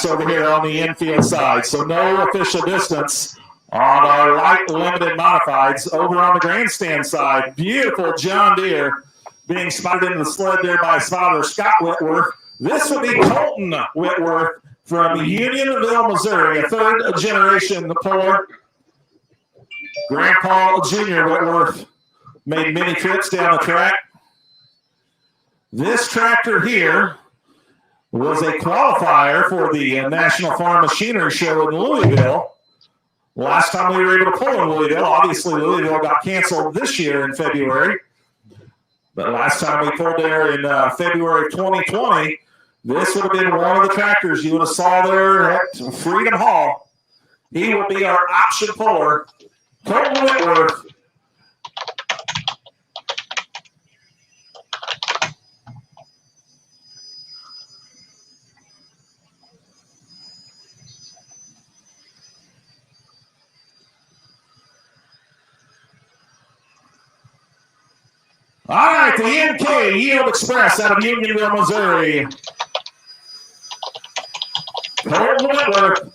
over here on the infield side. So no official distance on our light limited modifieds. Over on the grandstand side, beautiful John Deere being spotted in the sled there by his father, Scott Whitworth. This would be Colton Whitworth from Unionville, Missouri, a third-generation puller. Grandpa Junior Whitworth made many trips down the track. This tractor here was a qualifier for the National Farm Machinery Show in Louisville. Last time we were able to pull in Louisville, obviously Louisville got canceled this year in February. But last time we pulled there in February of 2020, this would have been one of the tractors you would have saw there at Freedom Hall. He will be our option puller, Colton Whitworth. All right, the NK Yield Express out of Unionville, Missouri. Colton Whitworth.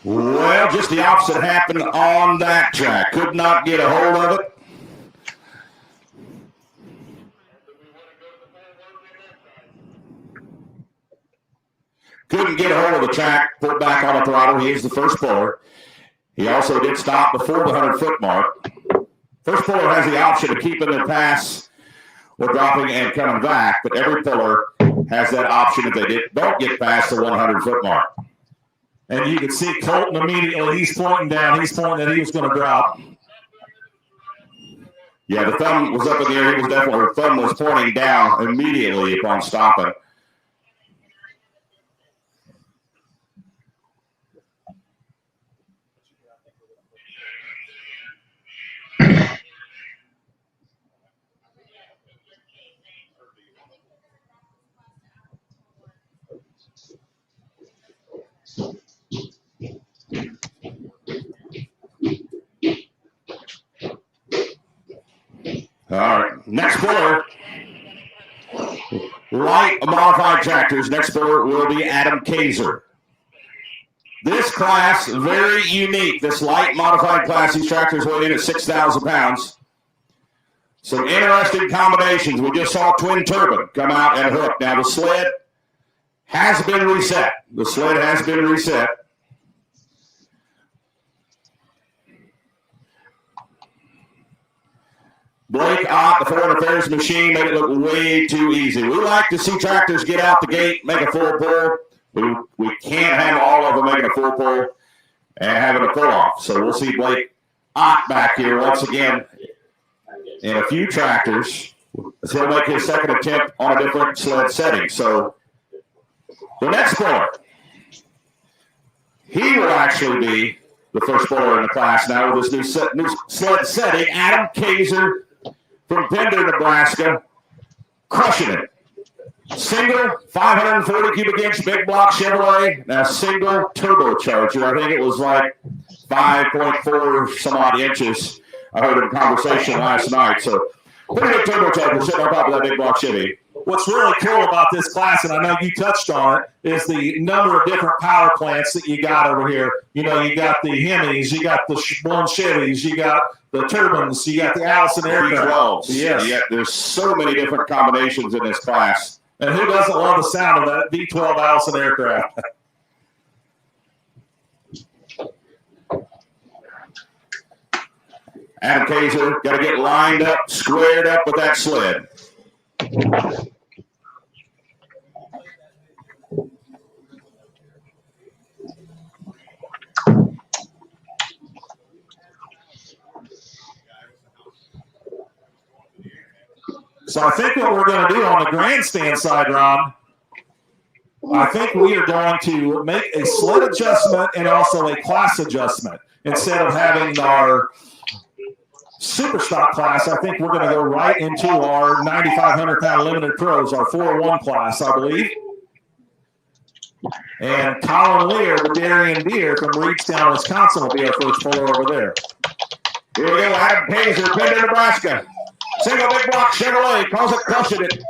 Well, just the opposite happened on that track. Could not get a hold of it. Couldn't get a hold of the track, put back on the throttle. He is the first puller. He also did stop before the 100-foot mark. First puller has the option of keeping their pass or dropping and coming back, but every puller has that option if they don't get past the 100-foot mark. And you can see Colton immediately, he's pointing down. He's pointing that he was going to drop. Yeah, the thumb was up in the air. The thumb was pointing down immediately upon stopping. All right, next puller, light modified tractors. Next puller will be Adam Kaiser. This class, very unique. This light modified class, these tractors weigh in at 6,000 pounds. Some interesting combinations. We just saw twin turbine come out and hook. Now the sled has been reset. The sled has been reset. Blake Ott, the foreign affairs machine, made it look way too easy. We like to see tractors get out the gate, make a full pull. We can't have all of them making a full pull and having a pull off. So we'll see Blake Ott back here once again in a few tractors. He'll make his second attempt on a different sled setting. So the next puller, he will actually be the first puller in the class now with this new sled setting. Adam Kaiser from Pender, Nebraska, crushing it. Single 540 cubic inch big block Chevrolet, now single turbocharger. I think it was like 5.4 some odd inches. I heard in conversation last night. So pretty good turbocharger sitting on top of that big block Chevy. What's really cool about this class, and I know you touched on it, is the number of different power plants that you got over here. You know, you got the Hemis, you got the one Chevys, you got the turbines, you got the Allison aircraft. Yes. Yeah, there's so many different combinations in this class. And who doesn't love the sound of that V12 Allison aircraft? Adam Kaiser got to get lined up, squared up with that sled. So I think what we're going to do on the grandstand side, Ron, I think we are going to make a sled adjustment and also a class adjustment instead of having our super stock class, I think we're going to go right into our 9,500-pound limited pros, our 401 class, I believe. And Colin Lear, the Darien Deer from Reedstown, Wisconsin, will be our first puller over there. Here we go, Adam Kaiser, Pender, Nebraska. Single big block Chevrolet, calls it crushing it.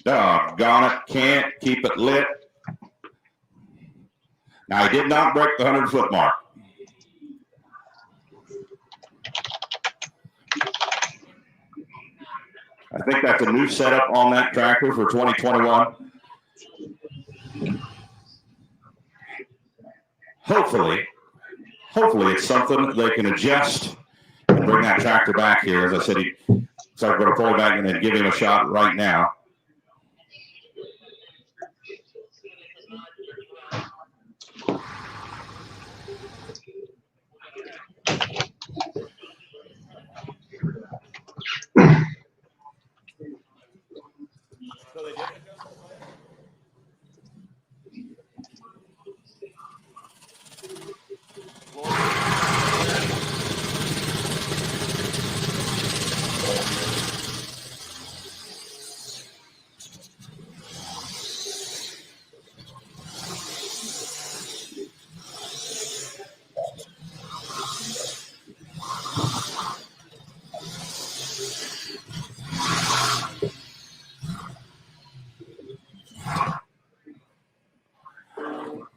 Doggone it, can't keep it lit. Now, he did not break the 100-foot mark. I think that's a new setup on that tractor for 2021. Hopefully it's something they can adjust and bring that tractor back here. As I said, so I'm going to pull it back and then give him a shot right now.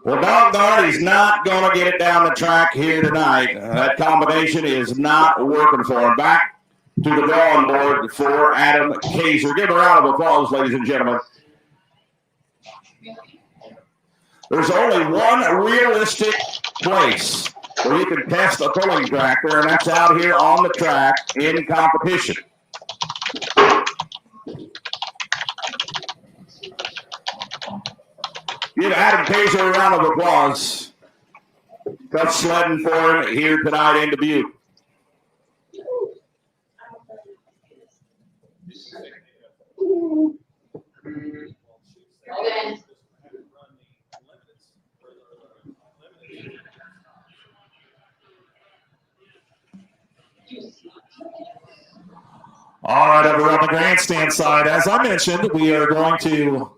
Well, doggone it, he's not going to get it down the track here tonight. That combination is not working for him. Back to the drawing board for Adam Kaiser. Give a round of applause, ladies and gentlemen. There's only one realistic place where you can test a pulling tractor, and that's out here on the track in competition. Give Adam Kaiser a round of applause. Tough sledding for him here tonight in Dubuque. All right, over on the grandstand side, as I mentioned, we are going to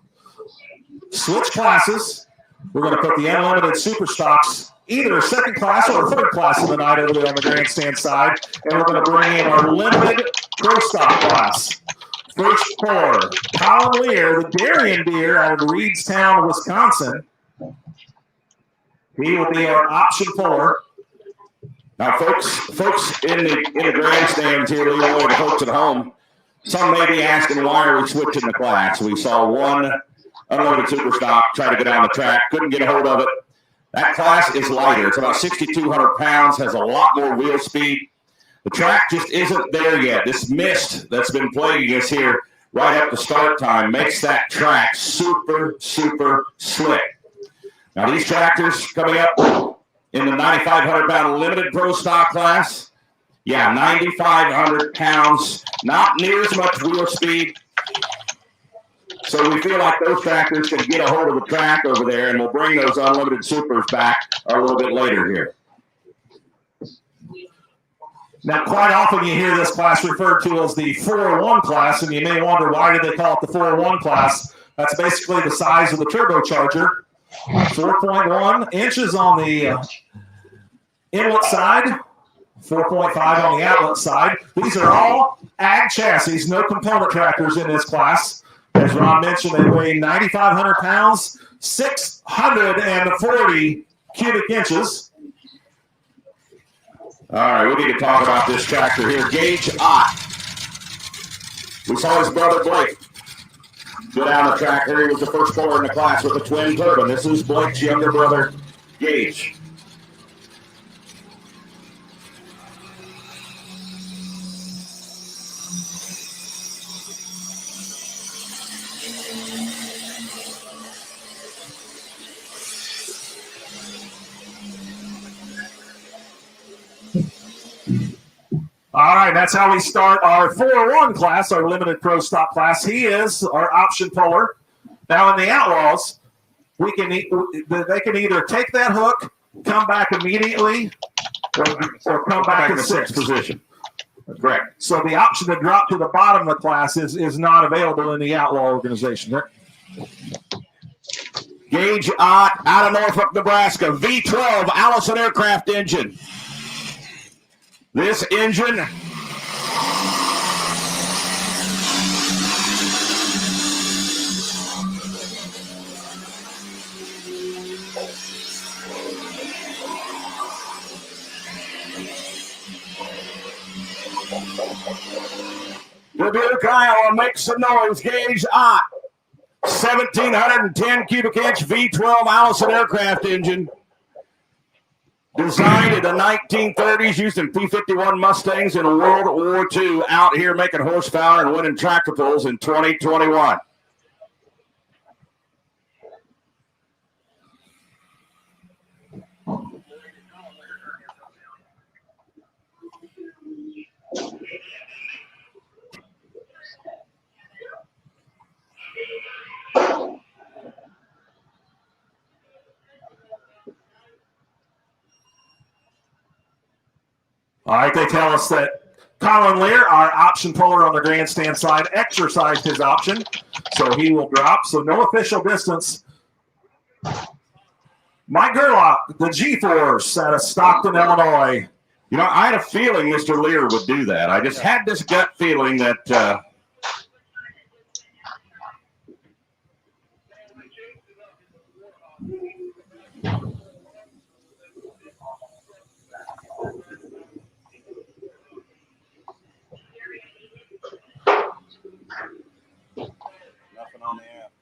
switch classes. We're going to put the unlimited super stocks, either a second class or a third class of the night over there on the grandstand side. And we're going to bring in our limited pro stock class. First puller, Colin Lear, the Darien Deer out of Reedstown, Wisconsin. He will be our option puller. Now, folks in the grandstands here, Leroy, the folks at home, some may be asking why are we switching the class. We saw one unloaded super stock try to get on the track, couldn't get a hold of it. That class is lighter. It's about 6,200 pounds, has a lot more wheel speed. The track just isn't there yet. This mist that's been plaguing us here right up to start time makes that track super, super slick. Now, these tractors coming up in the 9,500-pound limited pro stock class, 9,500 pounds, not near as much wheel speed. So we feel like those tractors can get a hold of the track over there, and we'll bring those unlimited supers back a little bit later here. Now, quite often you hear this class referred to as the 401 class, and you may wonder why do they call it the 401 class. That's basically the size of the turbocharger. 4.1 inches on the inlet side, 4.5 on the outlet side. These are all ag chassis, no component tractors in this class. As Ron mentioned, they weigh 9,500 pounds, 640 cubic inches. All right, we need to talk about this tractor here. Gage Ott. We saw his brother Blake go down the track here. He was the first puller in the class with a twin turbine. This is Blake's younger brother, Gage. All right, that's how we start our 401 class, our limited pro stock class. He is our option puller. Now in the Outlaws, they can either take that hook, come back immediately, or come back in sixth position. Correct. So the option to drop to the bottom of the class is not available in the Outlaw organization. Gage Ott out of Norfolk, Nebraska. V12 Allison aircraft engine. This engine Dubuque, Iowa, makes some noise. Gage Ott. 1,710 cubic inch V12 Allison aircraft engine. Designed in the 1930s, used in P-51 Mustangs in World War II, out here making horsepower and winning tractor pulls in 2021. All right, they tell us that Colin Lear, our option puller on the grandstand side, exercised his option, so he will drop. So no official distance. Mike Gerlach, the G-Force out of Stockton, Illinois. You know, I had a feeling Mr. Lear would do that. I just had this gut feeling that nothing on the app.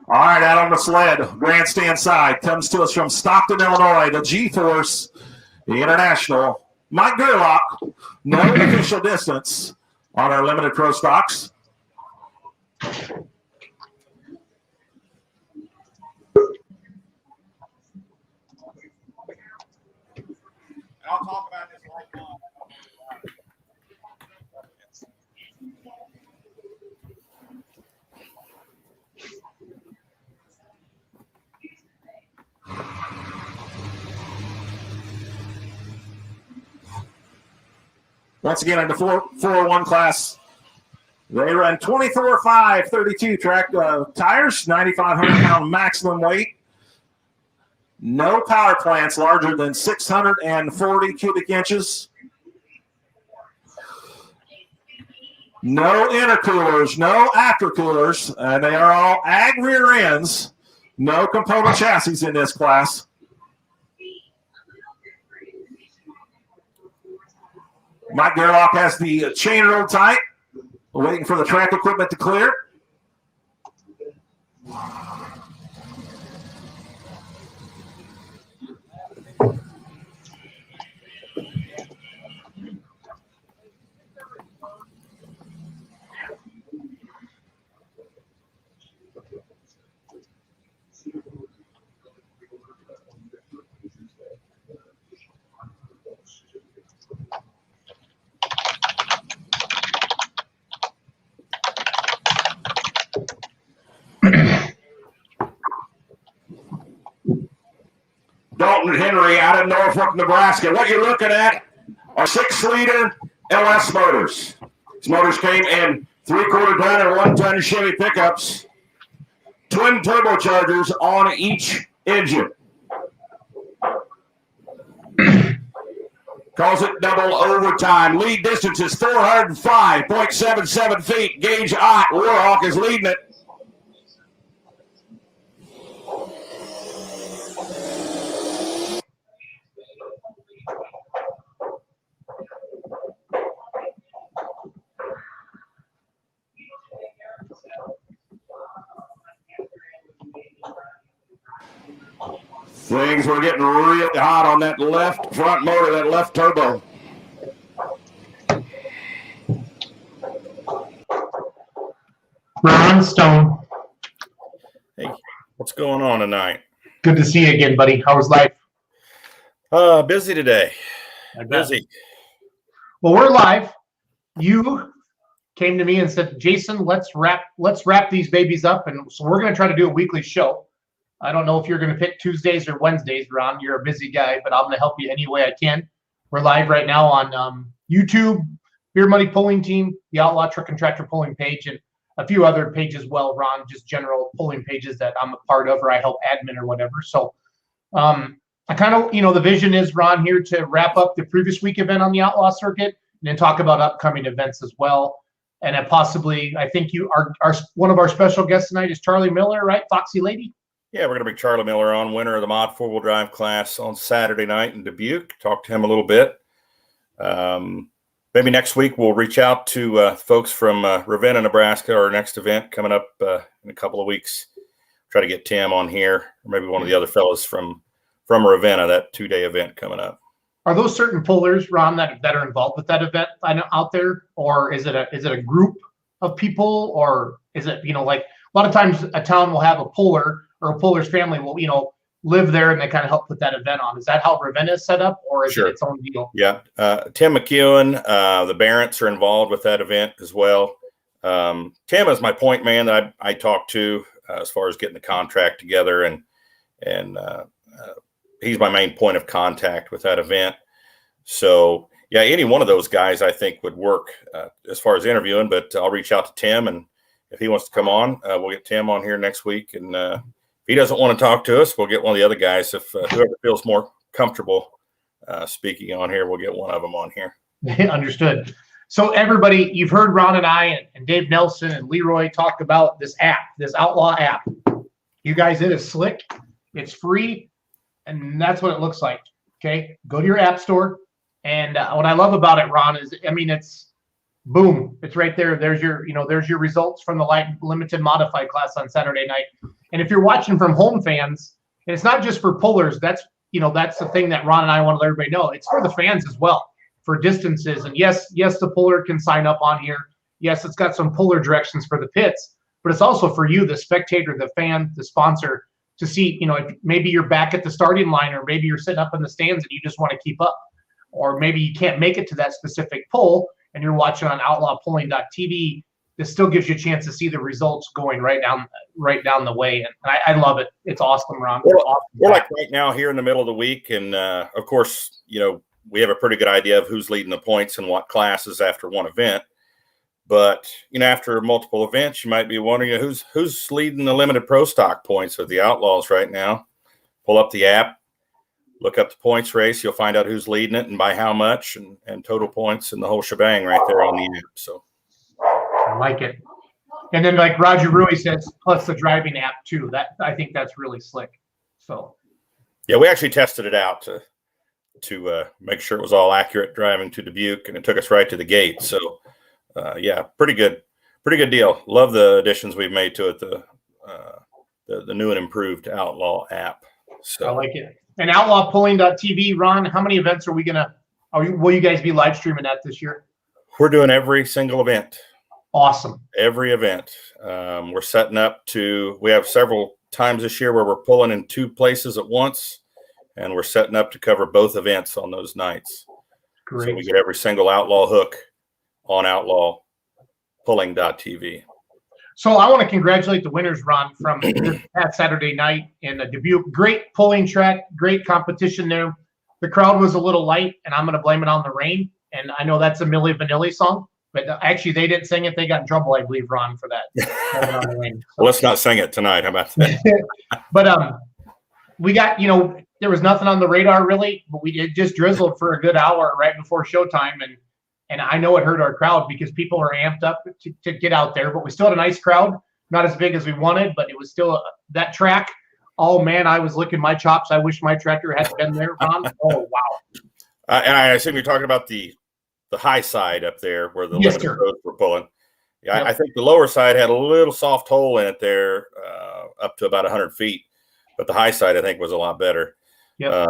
All right, out on the sled, grandstand side, comes to us from Stockton, Illinois, the G-Force, the International. Mike Gerlach, no official distance on our limited pro stocks. I'll talk about this right now. Once again, in the 401 class, they run 24.5 32 track tires, 9,500-pound maximum weight. No power plants larger than 640 cubic inches. No intercoolers, no aftercoolers, and they are all ag rear ends. No component chassis in this class. Mike Gerlach has the chain rolled tight, waiting for the track equipment to clear. Dalton Henry out of Norfolk, Nebraska. What you're looking at are 6-liter LS motors. These motors came in 3/4 ton and 1 ton Chevy pickups. Twin turbochargers on each engine. Calls it double overtime. Lead distance is 405.77 feet. Gage Ott, Warhawk, is leading it. Things were getting really hot on that left front motor, that left turbo. Ron Stone, Hey, what's going on tonight? good to see you again, buddy. How was life? Busy today. I bet. Busy. Well, we're live. You came to me and said, Jason, let's wrap these babies up, and so we're going to try to do a weekly show. I don't know if you're going to pick Tuesdays or Wednesdays, Ron. You're a busy guy, but I'm going to help you any way I can. We're live right now on YouTube, Beer Money Pulling Team, the Outlaw Truck and Tractor Pulling page, and a few other pages. Well, Ron, just general pulling pages that I'm a part of, or I help admin or whatever. So I kind of, the vision is, Ron, here to wrap up the previous week event on the Outlaw circuit and then talk about upcoming events as well. And then possibly, I think you are one of our special guests tonight is Charlie Miller, right? Foxy Lady. Yeah, we're going to bring Charlie Miller on, winner of the Mod 4-wheel drive class on Saturday night in Dubuque. Talk to him a little bit. Maybe next week we'll reach out to folks from Ravenna, Nebraska, our next event coming up in a couple of weeks. Try to get Tim on here, or maybe one of the other fellows from Ravenna, that 2-day event coming up. Are those certain pullers, Ron, that are involved with that event out there, or is it a group of people, or is it like a lot of times a town will have a puller or a puller's family will live there and they kind of help put that event on? Is that how Ravenna is set up, or is it its own deal? Yeah, Tim McEwen, the Barents are involved with that event as well. Tim is my point man that I talked to as far as getting the contract together, and he's my main point of contact with that event. So, yeah, any one of those guys I think would work as far as interviewing, but I'll reach out to Tim, and if he wants to come on, we'll get Tim on here next week. And if he doesn't want to talk to us, we'll get one of the other guys. If whoever feels more comfortable speaking on here, we'll get one of them on here. Understood. So everybody, you've heard Ron and I and Dave Nelson and Leroy talk about this app, this Outlaw app. You guys, it is slick. It's free. And that's what it looks like. Okay. Go to your app store. And what I love about it, Ron, is, it's boom. It's right there. There's your results from the light limited modified class on Saturday night. And if you're watching from home, fans, and it's not just for pullers, that's the thing that Ron and I want to let everybody know. It's for the fans as well, for distances. And yes, the puller can sign up on here. Yes, it's got some puller directions for the pits, but it's also for you, the spectator, the fan, the sponsor, to see, if maybe you're back at the starting line, or maybe you're sitting up in the stands and you just want to keep up, or maybe you can't make it to that specific pull and you're watching on outlawpulling.tv. This still gives you a chance to see the results going right down the way. And I love it. It's awesome, Ron. We're like right now here in the middle of the week. And of course, we have a pretty good idea of who's leading the points and what classes after one event. But, after multiple events, you might be wondering who's leading the limited pro stock points of the Outlaws right now. Pull up the app, look up the points race. You'll find out who's leading it and by how much, and total points and the whole shebang right there on the app. So I like it. And then, like Roger Rui says, plus the driving app too. That I think that's really slick. So yeah, we actually tested it out to make sure it was all accurate driving to Dubuque, and it took us right to the gate. So yeah, pretty good deal. Love the additions we've made to it. The new and improved Outlaw app. So I like it. And outlawpulling.tv, Ron, how many events will you guys be live streaming at this year? We're doing every single event. Awesome. Every event. We're setting up we have several times this year where we're pulling in 2 places at once, and we're setting up to cover both events on those nights. Great. So we get every single Outlaw hook on outlawpulling.tv. So I want to congratulate the winners, Ron, from this past Saturday night in Dubuque. Great pulling track, great competition there. The crowd was a little light, and I'm going to blame it on the rain. And I know that's a Milli Vanilli song, but actually they didn't sing it. They got in trouble, I believe, Ron, for that. On the rain. Well, let's not sing it tonight. How about that? But we got, there was nothing on the radar really, but it just drizzled for a good hour right before showtime. And I know it hurt our crowd because people are amped up to get out there, but we still had a nice crowd, not as big as we wanted, but it was still that track. Oh man, I was licking my chops. I wish my tractor had been there, Ron. Oh, wow. And I assume you're talking about the high side up there where the Yes, limited sir. roads were pulling. Yeah, Yep. I think the lower side had a little soft hole in it there up to about 100 feet, but the high side I think was a lot better. Yep.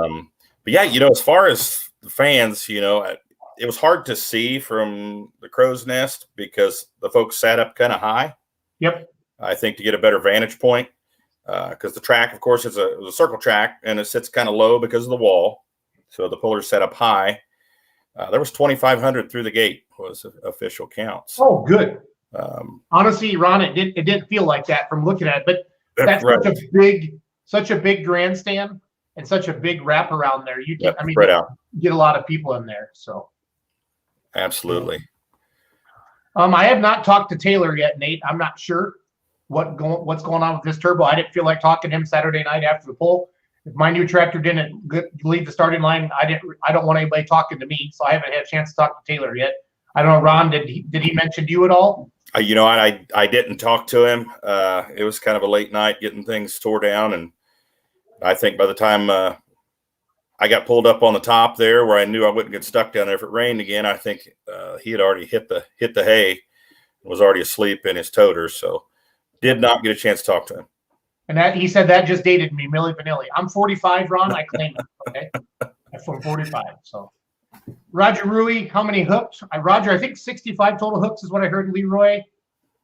But yeah, as far as the fans, it was hard to see from the crow's nest because the folks sat up kind of high. Yep. I think to get a better vantage point, because the track, of course, is a circle track and it sits kind of low because of the wall. So the pullers set up high. There was 2,500 through the gate was official counts. Oh, good. Honestly, Ron, it didn't feel like that from looking at it, but that's right. such a big grandstand and such a big wraparound there. You can, spread out. Get a lot of people in there. So absolutely. I have not talked to Taylor yet, Nate. I'm not sure what's going on with this turbo. I didn't feel like talking to him Saturday night after the pull. If my new tractor didn't leave the starting line, I don't want anybody talking to me, so I haven't had a chance to talk to Taylor yet. I don't know, Ron, did he mention to you at all? I didn't talk to him. It was kind of a late night getting things tore down, and I think by the time I got pulled up on the top there where I knew I wouldn't get stuck down there if it rained again, I think he had already hit the hay and was already asleep in his toter, so did not get a chance to talk to him. And that he said that just dated me, Milli Vanilli. I'm 45, Ron. I claim it. Okay, I'm from 45. So, Roger Rui, how many hooks? Roger, I think 65 total hooks is what I heard Leroy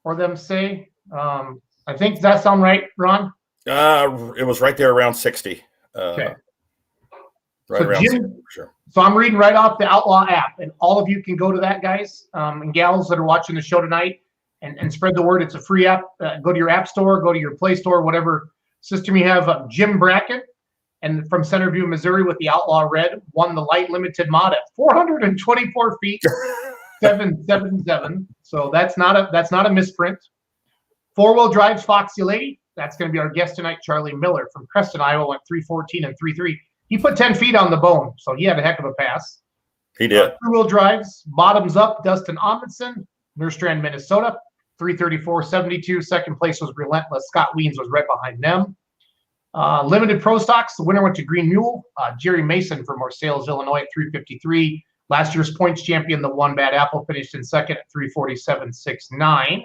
or them say. I think does that sound right, Ron? It was right there around 60. Okay. Right so around Jim, 60 for sure. So I'm reading right off the Outlaw app, and all of you can go to that, guys and gals that are watching the show tonight. And spread the word. It's a free app. Go to your app store, go to your Play Store, whatever system you have. Jim Brackett, and from Centerview, Missouri, with the Outlaw Red, won the light limited mod at 424 feet, 777. So that's not a misprint. Four-wheel drives Foxy Lady. That's going to be our guest tonight, Charlie Miller from Creston, Iowa, went 314 and 33. He put 10 feet on the bone, so he had a heck of a pass. He did. Two-wheel drives, bottoms up, Dustin Amundsen, Nerstrand, Minnesota. 334.72. Second place was Relentless. Scott Weens was right behind them. Limited Pro Stocks. The winner went to Green Mule. Jerry Mason from Marseilles, Illinois at 353. Last year's points champion, the One Bad Apple, finished in second at 347.69.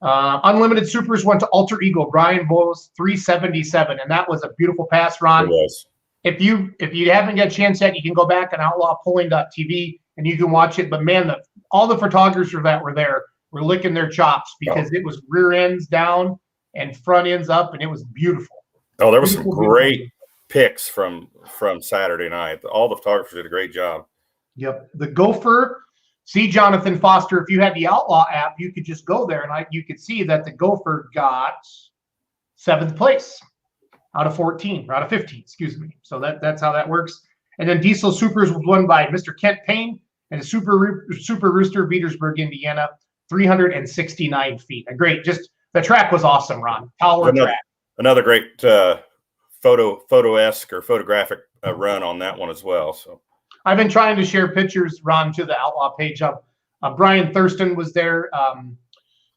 Unlimited Supers went to Alter Ego. Brian Bowes, 377. And that was a beautiful pass, Ron. It was. If you haven't got a chance yet, you can go back on outlawpulling.tv and you can watch it. But man, all the photographers that were there were licking their chops because it was rear ends down and front ends up, and it was beautiful. Oh, there was some great pics from Saturday night. All the photographers did a great job. Yep. The Gopher, see, Jonathan Foster, if you had the Outlaw app, you could just go there and you could see that the Gopher got 7th place out of 14, or out of 15, excuse me. So that's how that works. And then Diesel Supers was won by Mr. Kent Payne and a Super Rooster, Petersburg, Indiana. 369 feet. The track was awesome, Ron. Track. Another great photo-esque or photographic run on that one as well. So I've been trying to share pictures, Ron, to the Outlaw page. Brian Thurston was there.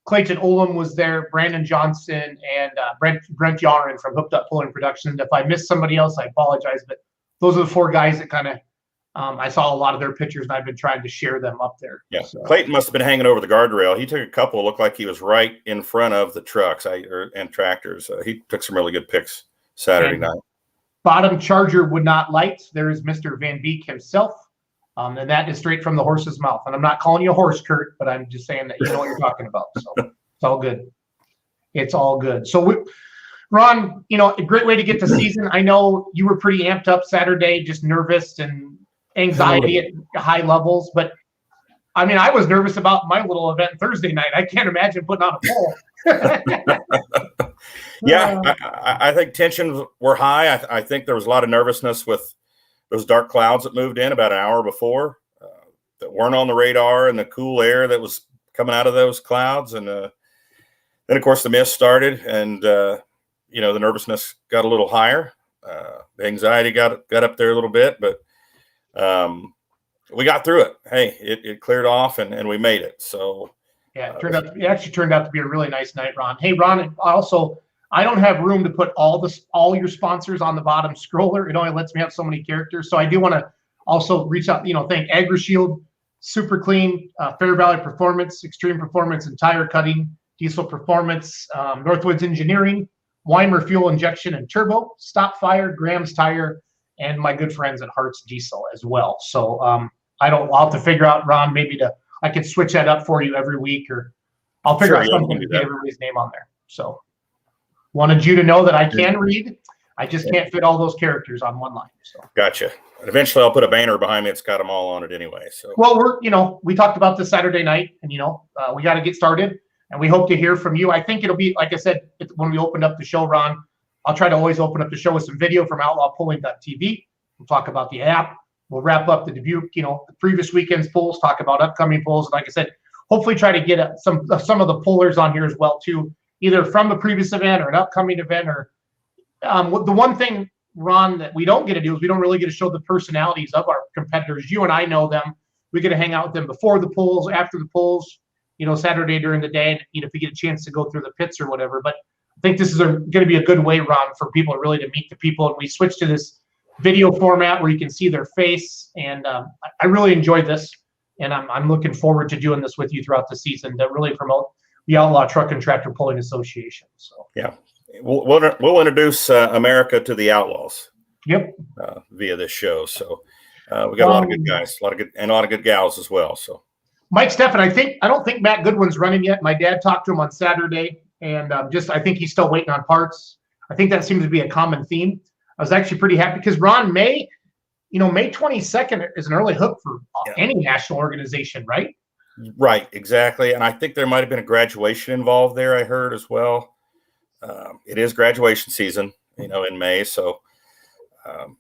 Clayton Olam was there. Brandon Johnson and Brent Yarn from Hooked Up Pulling Production. If I missed somebody else, I apologize. But those are the four guys that kind of I saw a lot of their pictures, and I've been trying to share them up there. Yeah, so. Clayton must have been hanging over the guardrail. He took a couple. Looked like he was right in front of the trucks and tractors. He took some really good pics Saturday night. Bottom charger would not light. There is Mr. Van Beek himself, and that is straight from the horse's mouth. And I'm not calling you a horse, Kurt, but I'm just saying that you know what you're talking about. So it's all good. It's all good. So, Ron, a great way to get the season. I know you were pretty amped up Saturday, just nervous and anxiety at high levels, but I mean, I was nervous about my little event Thursday night. I can't imagine putting on a poll. Yeah, I think tensions were high. I think there was a lot of nervousness with those dark clouds that moved in about an hour before that weren't on the radar, and the cool air that was coming out of those clouds. And then, of course, the mist started, and the nervousness got a little higher. The anxiety got up there a little bit, but we got through it. Hey, it cleared off and we made it. So yeah, it actually turned out to be a really nice night, Ron. Hey, Ron, also, I don't have room to put all your sponsors on the bottom scroller. It only lets me have so many characters. So I do want to also reach out, thank AgriShield, Super Clean, Fair Valley Performance, Extreme Performance and Tire Cutting, Diesel Performance, Northwoods Engineering, Weimer Fuel Injection and Turbo, Stop Fire, Graham's Tire, and my good friends at Hart's Diesel as well. So I'll have to figure out, Ron, maybe I could switch that up for you every week, or I'll figure out something to get everybody's name on there. So wanted you to know that I can read. I just can't fit all those characters on one line. So Gotcha. And eventually I'll put a banner behind me. It's got them all on it anyway. So well, we talked about this Saturday night, and we got to get started, and we hope to hear from you. I think it'll be, like I said, when we opened up the show, Ron, I'll try to always open up the show with some video from outlawpulling.tv. We'll talk about the app. We'll wrap up the Dubuque, the previous weekend's polls, talk about upcoming polls. And like I said, hopefully try to get some of the pullers on here as well, too, either from the previous event or an upcoming event. Or the one thing, Ron, that we don't get to do is we don't really get to show the personalities of our competitors. You and I know them. We get to hang out with them before the polls, after the polls, Saturday during the day, and if we get a chance to go through the pits or whatever. But I think this is going to be a good way, Ron, for people really to meet the people. And we switched to this video format where you can see their face. And I really enjoyed this. And I'm looking forward to doing this with you throughout the season to really promote the Outlaw Truck and Tractor Pulling Association. So yeah, we'll introduce America to the Outlaws. Yep. Via this show. So we got a lot of good guys, a lot of good gals as well. So Mike Steffen, I don't think Matt Goodwin's running yet. My dad talked to him on Saturday, and I think he's still waiting on parts. I think that seems to be a common theme. I was actually pretty happy because Ron, May 22nd is an early hook for any national organization, right? Right, exactly. And I think there might have been a graduation involved there, I heard as well. It is graduation season, in May. So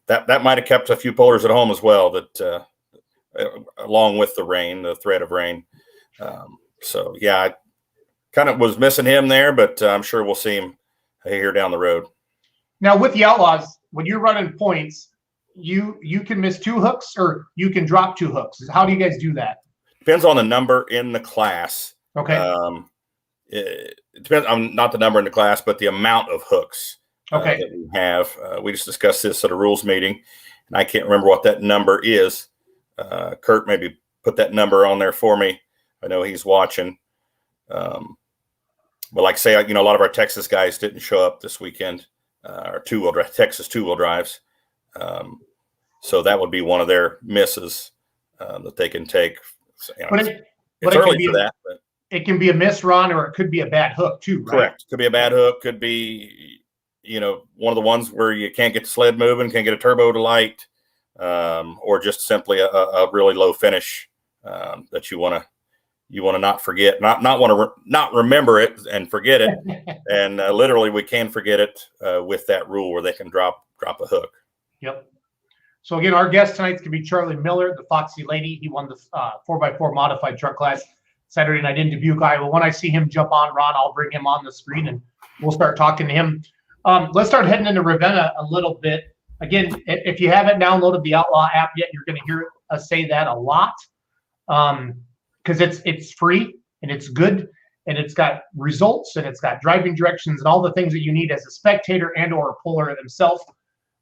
that might have kept a few pullers at home as well, that along with the threat of rain. So, yeah, I kind of was missing him there, but I'm sure we'll see him here down the road. Now, with the Outlaws, when you're running points, you can miss 2 hooks or you can drop 2 hooks. How do you guys do that? Depends on the number in the class. Okay. It depends on not the number in the class, but the amount of hooks that we have. We just discussed this at a rules meeting, and I can't remember what that number is. Kurt maybe put that number on there for me. I know he's watching. But like I say, a lot of our Texas guys didn't show up this weekend, our Texas two-wheel drives. So that would be one of their misses that they can take. So, it's early for that. But it can be a miss, Ron, or it could be a bad hook too, right? Correct. Could be a bad hook. Could be, one of the ones where you can't get the sled moving, can't get a turbo to light, or just simply a really low finish that you want to not forget, not remember it and forget it. And literally we can forget it with that rule where they can drop a hook. Yep. So again, our guest tonight is going to be Charlie Miller, the Foxy Lady. He won the 4x4 modified truck class Saturday night in Dubuque, Iowa. When I see him jump on, Ron, I'll bring him on the screen and we'll start talking to him. Let's start heading into Ravenna a little bit. Again, if you haven't downloaded the Outlaw app yet, you're going to hear us say that a lot because it's free and it's good and it's got results and it's got driving directions and all the things that you need as a spectator and or a puller himself.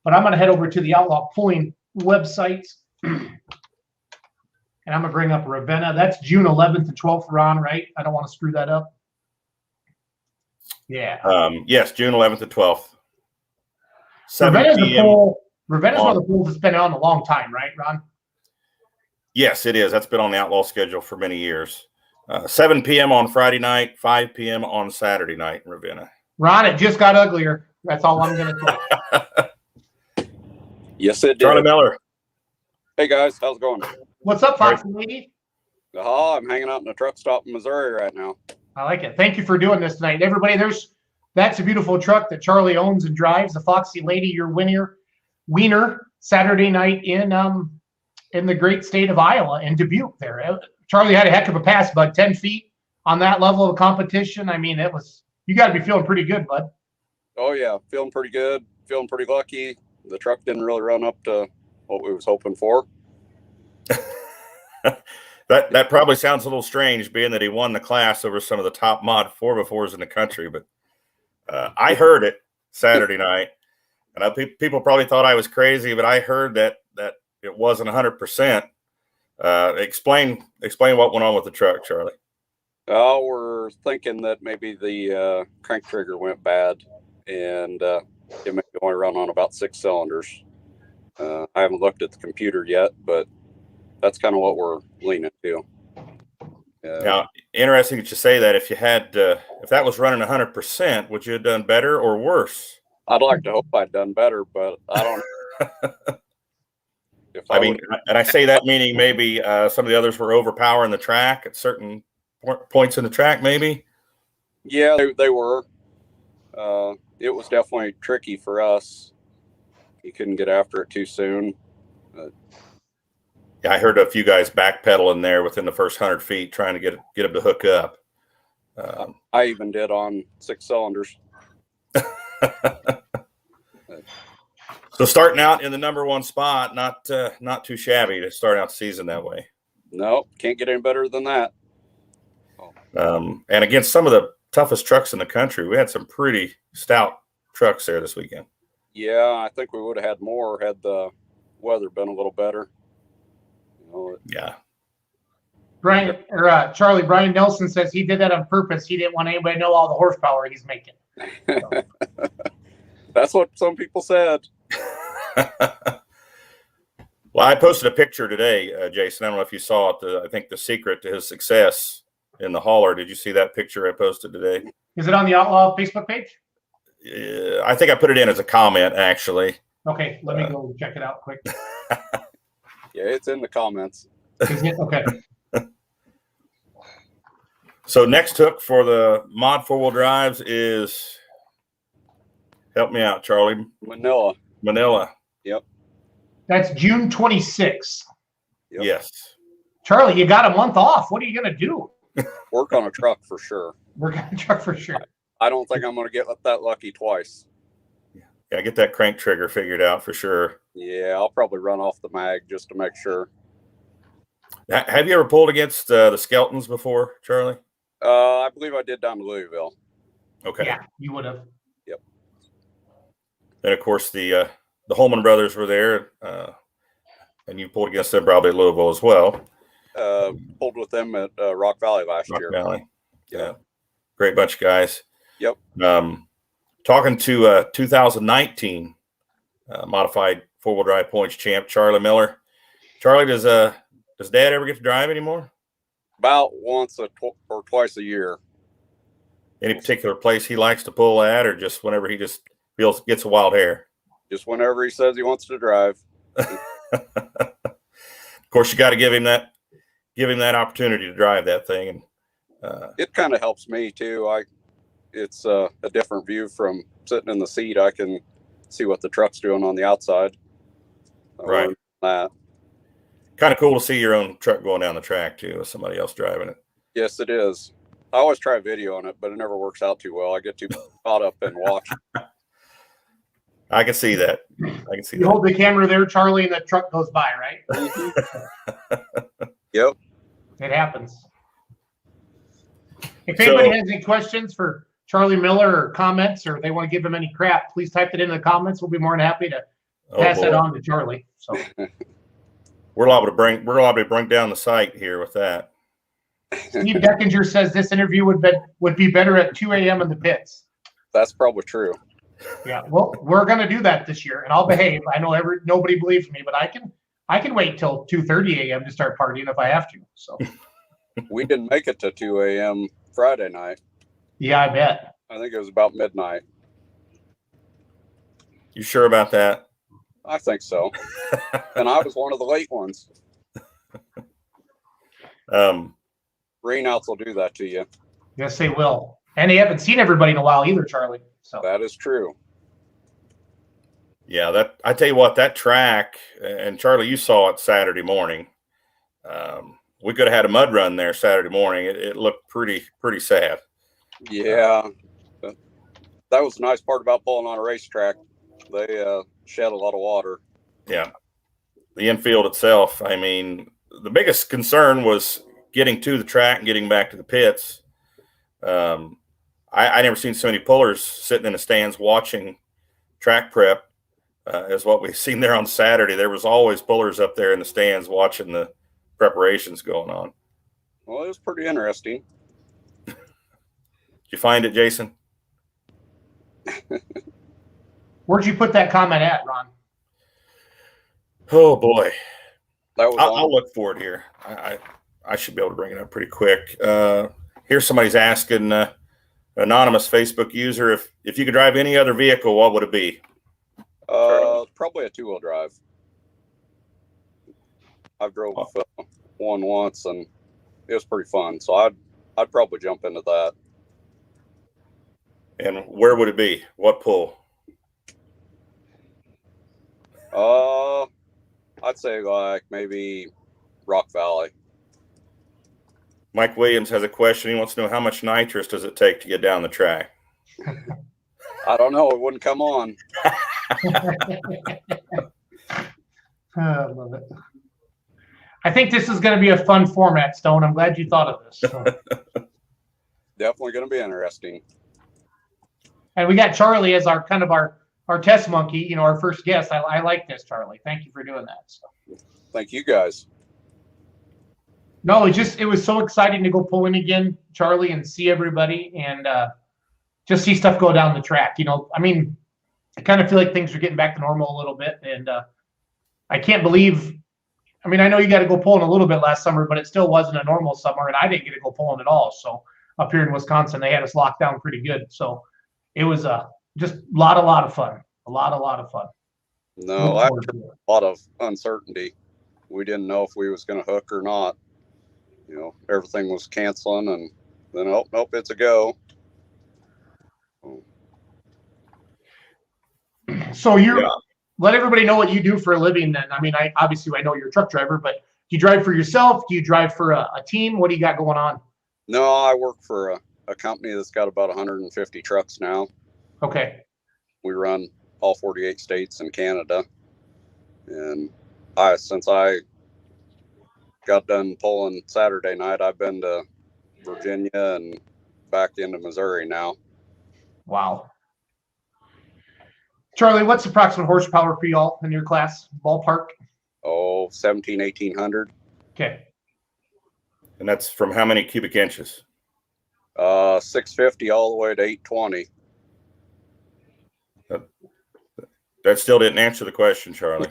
But I'm going to head over to the Outlaw Pulling website, and I'm going to bring up Ravenna. That's June 11th and 12th, Ron, right? I don't want to screw that up. Yeah. Yes, June 11th and 12th. Ravenna's one of the polls that's been on a long time, right, Ron? Yes, it is. That's been on the Outlaw schedule for many years. 7 p.m. on Friday night, 5 p.m. on Saturday night in Ravenna. Ron, it just got uglier. That's all I'm going to say. Yes, it did. Charlie Miller. Hey, guys. How's it going? What's up, Foxy Lady? Oh, I'm hanging out in a truck stop in Missouri right now. I like it. Thank you for doing this tonight. Everybody, that's a beautiful truck that Charlie owns and drives. The Foxy Lady, your wiener Saturday night in the great state of Iowa in Dubuque there. Charlie had a heck of a pass, bud. 10 feet on that level of competition. I mean, you got to be feeling pretty good, bud. Oh, yeah. Feeling pretty good. Feeling pretty lucky. The truck didn't really run up to what we was hoping for. That probably sounds a little strange, being that he won the class over some of the top mod 4x4s in the country. But I heard it Saturday night, and people probably thought I was crazy, but I heard that it wasn't 100%. Explain what went on with the truck, Charlie. Oh, we're thinking that maybe the crank trigger went bad, and it may only run on about 6 cylinders. I haven't looked at the computer yet, but that's kind of what we're leaning to. Now, interesting that you say that. If you had, if that was running 100%, would you have done better or worse? I'd like to hope I'd done better, but I don't. If I mean, and I say that meaning maybe some of the others were overpowering the track at certain points in the track, maybe. Yeah, they were. It was definitely tricky for us. You couldn't get after it too soon. Yeah, I heard a few guys backpedaling there within the first 100 feet, trying to get them to hook up. I even did on 6 cylinders. So starting out in the number 1 spot, not too shabby to start out the season that way. No, can't get any better than that. And against some of the toughest trucks in the country, we had some pretty stout trucks there this weekend. Yeah, I think we would have had more had the weather been a little better. Yeah. Charlie, Brian Nelson says he did that on purpose. He didn't want anybody to know all the horsepower he's making. So. That's what some people said. Well, I posted a picture today, Jason. I don't know if you saw it. I think the secret to his success in the hauler. Did you see that picture I posted today? Is it on the Outlaw Facebook page? I think I put it in as a comment, actually. Okay, let me go check it out quick. Yeah, it's in the comments. Okay. So next hook for the mod 4-wheel drives is, help me out, Charlie. Manila. Yep. That's June 26th. Yep. Yes. Charlie, you got a month off. What are you going to do? Work on a truck for sure. Work on a truck for sure. I don't think I'm going to get that lucky twice. Yeah, get that crank trigger figured out for sure. Yeah, I'll probably run off the mag just to make sure. Have you ever pulled against the Skeltons before, Charlie? I believe I did down to Louisville. Okay. Yeah, you would have. Yep. And of course the Holman brothers were there, and you pulled against them probably at Louisville as well. Pulled with them at Rock Valley last year. Valley. Yeah. Great bunch of guys. Yep. Talking to 2019 modified 4-wheel drive points champ Charlie Miller. Charlie, does Dad ever get to drive anymore? About once or twice a year. Any particular place he likes to pull at, or just whenever he just gets a wild hair? Just whenever he says he wants to drive. Of course, you got to give him that opportunity to drive that thing, and it kind of helps me too. It's a different view from sitting in the seat. I can see what the truck's doing on the outside. Right. That. Kind of cool to see your own truck going down the track too, with somebody else driving it. Yes, it is. I always try video on it, but it never works out too well. I get too caught up in watching. I can see that. You hold the camera there, Charlie, and the truck goes by, right? Yep. It happens. If anybody has any questions for Charlie Miller or comments, or they want to give him any crap, please type it in the comments. We'll be more than happy to pass that on to Charlie. So we're liable to bring down the site here with that. Steve Deckinger says this interview would be better at 2 a.m. in the pits. That's probably true. Yeah, well, we're going to do that this year, and I'll behave. I know nobody believes me, but I can wait till 2:30 a.m. to start partying if I have to. So we didn't make it to 2 a.m. Friday night. Yeah, I bet. I think it was about midnight. You sure about that? I think so. And I was one of the late ones. Rainouts will do that to you. Yes, they will. And they haven't seen everybody in a while either, Charlie. So that is true. Yeah, I tell you what, that track, and Charlie, you saw it Saturday morning. We could have had a mud run there Saturday morning. It looked pretty sad. Yeah, that was the nice part about pulling on a racetrack. They shed a lot of water. Yeah, the infield itself. I mean, the biggest concern was getting to the track and getting back to the pits. I never seen so many pullers sitting in the stands watching track prep as what we've seen there on Saturday. There was always pullers up there in the stands watching the preparations going on. Well, it was pretty interesting. Did you find it, Jason? Where'd you put that comment at, Ron? Oh boy, That was I'll look for it here. I should be able to bring it up pretty quick. Here's somebody's asking, anonymous Facebook user, if you could drive any other vehicle, what would it be? probably a 2-wheel drive. I've drove one once and it was pretty fun. So I'd probably jump into that. And where would it be? What pull? I'd say like maybe Rock Valley. Mike Williams has a question. He wants to know how much nitrous does it take to get down the track? I don't know. It wouldn't come on. I love it. I think this is going to be a fun format, Stone. I'm glad you thought of this. So. Definitely going to be interesting. And we got Charlie as our test monkey, you know, our first guest. I like this, Charlie. Thank you for doing that. So. Thank you guys. No, it was so exciting to go pulling again, Charlie, and see everybody and just see stuff go down the track. You know, I mean, I kind of feel like things are getting back to normal a little bit, and I can't believe. I mean, I know you got to go pulling a little bit last summer, but it still wasn't a normal summer, and I didn't get to go pulling at all. So up here in Wisconsin, they had us locked down pretty good. So it was just a lot of fun. A lot of fun. No, after a lot of uncertainty, we didn't know if we was going to hook or not. You know, everything was canceling, and then nope, it's a go. So let everybody know what you do for a living. Then, I mean, I know you're a truck driver, but do you drive for yourself? Do you drive for a team? What do you got going on? No, I work for a company that's got about 150 trucks now. Okay. We run all 48 states and Canada, and since I got done pulling Saturday night, I've been to Virginia and back into Missouri now. Wow. Charlie, what's the approximate horsepower for y'all in your class, ballpark? 1800. Okay. And that's from how many cubic inches? 650 all the way to 820. That still didn't answer the question, Charlie.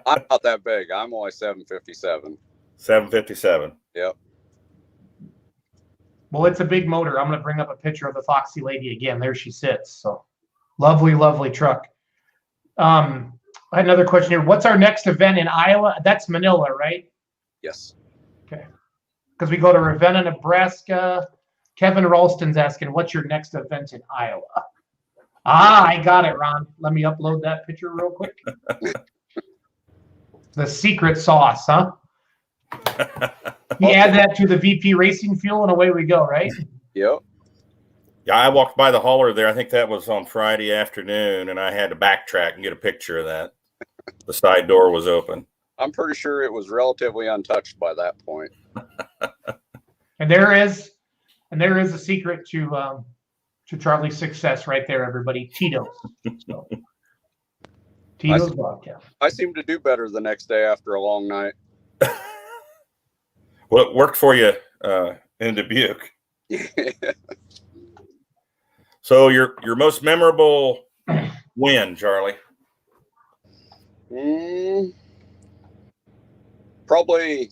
I'm not that big. I'm only 757. 757. Yep. Well, it's a big motor. I'm going to bring up a picture of the Foxy lady again. There she sits. So lovely truck. I had another question here. What's our next event in Iowa? That's Manila, right? Yes. Okay. Because we go to Ravenna, Nebraska. Kevin Ralston's asking, what's your next event in Iowa? I got it, Ron. Let me upload that picture real quick. The secret sauce, huh? You add that to the VP Racing Fuel and away we go, right? Yep. Yeah, I walked by the hauler there. I think that was on Friday afternoon, and I had to backtrack and get a picture of that. The side door was open. I'm pretty sure it was relatively untouched by that point. And there is a secret to Charlie's success right there, everybody. Tito's. So, Tito's vodka. I seem to do better the next day after a long night. Well, it worked for you in Dubuque. So your most memorable win, Charlie? Probably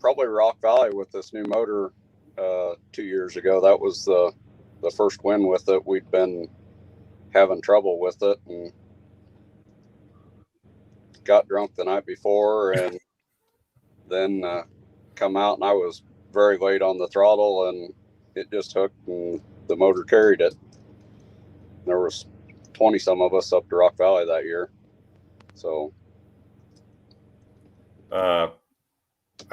Rock Valley with this new motor 2 years ago. That was the first win with it. We'd been having trouble with it and got drunk the night before, and then come out, and I was very late on the throttle, and it just hooked, and the motor carried it. There was 20 some of us up to Rock Valley that year. So I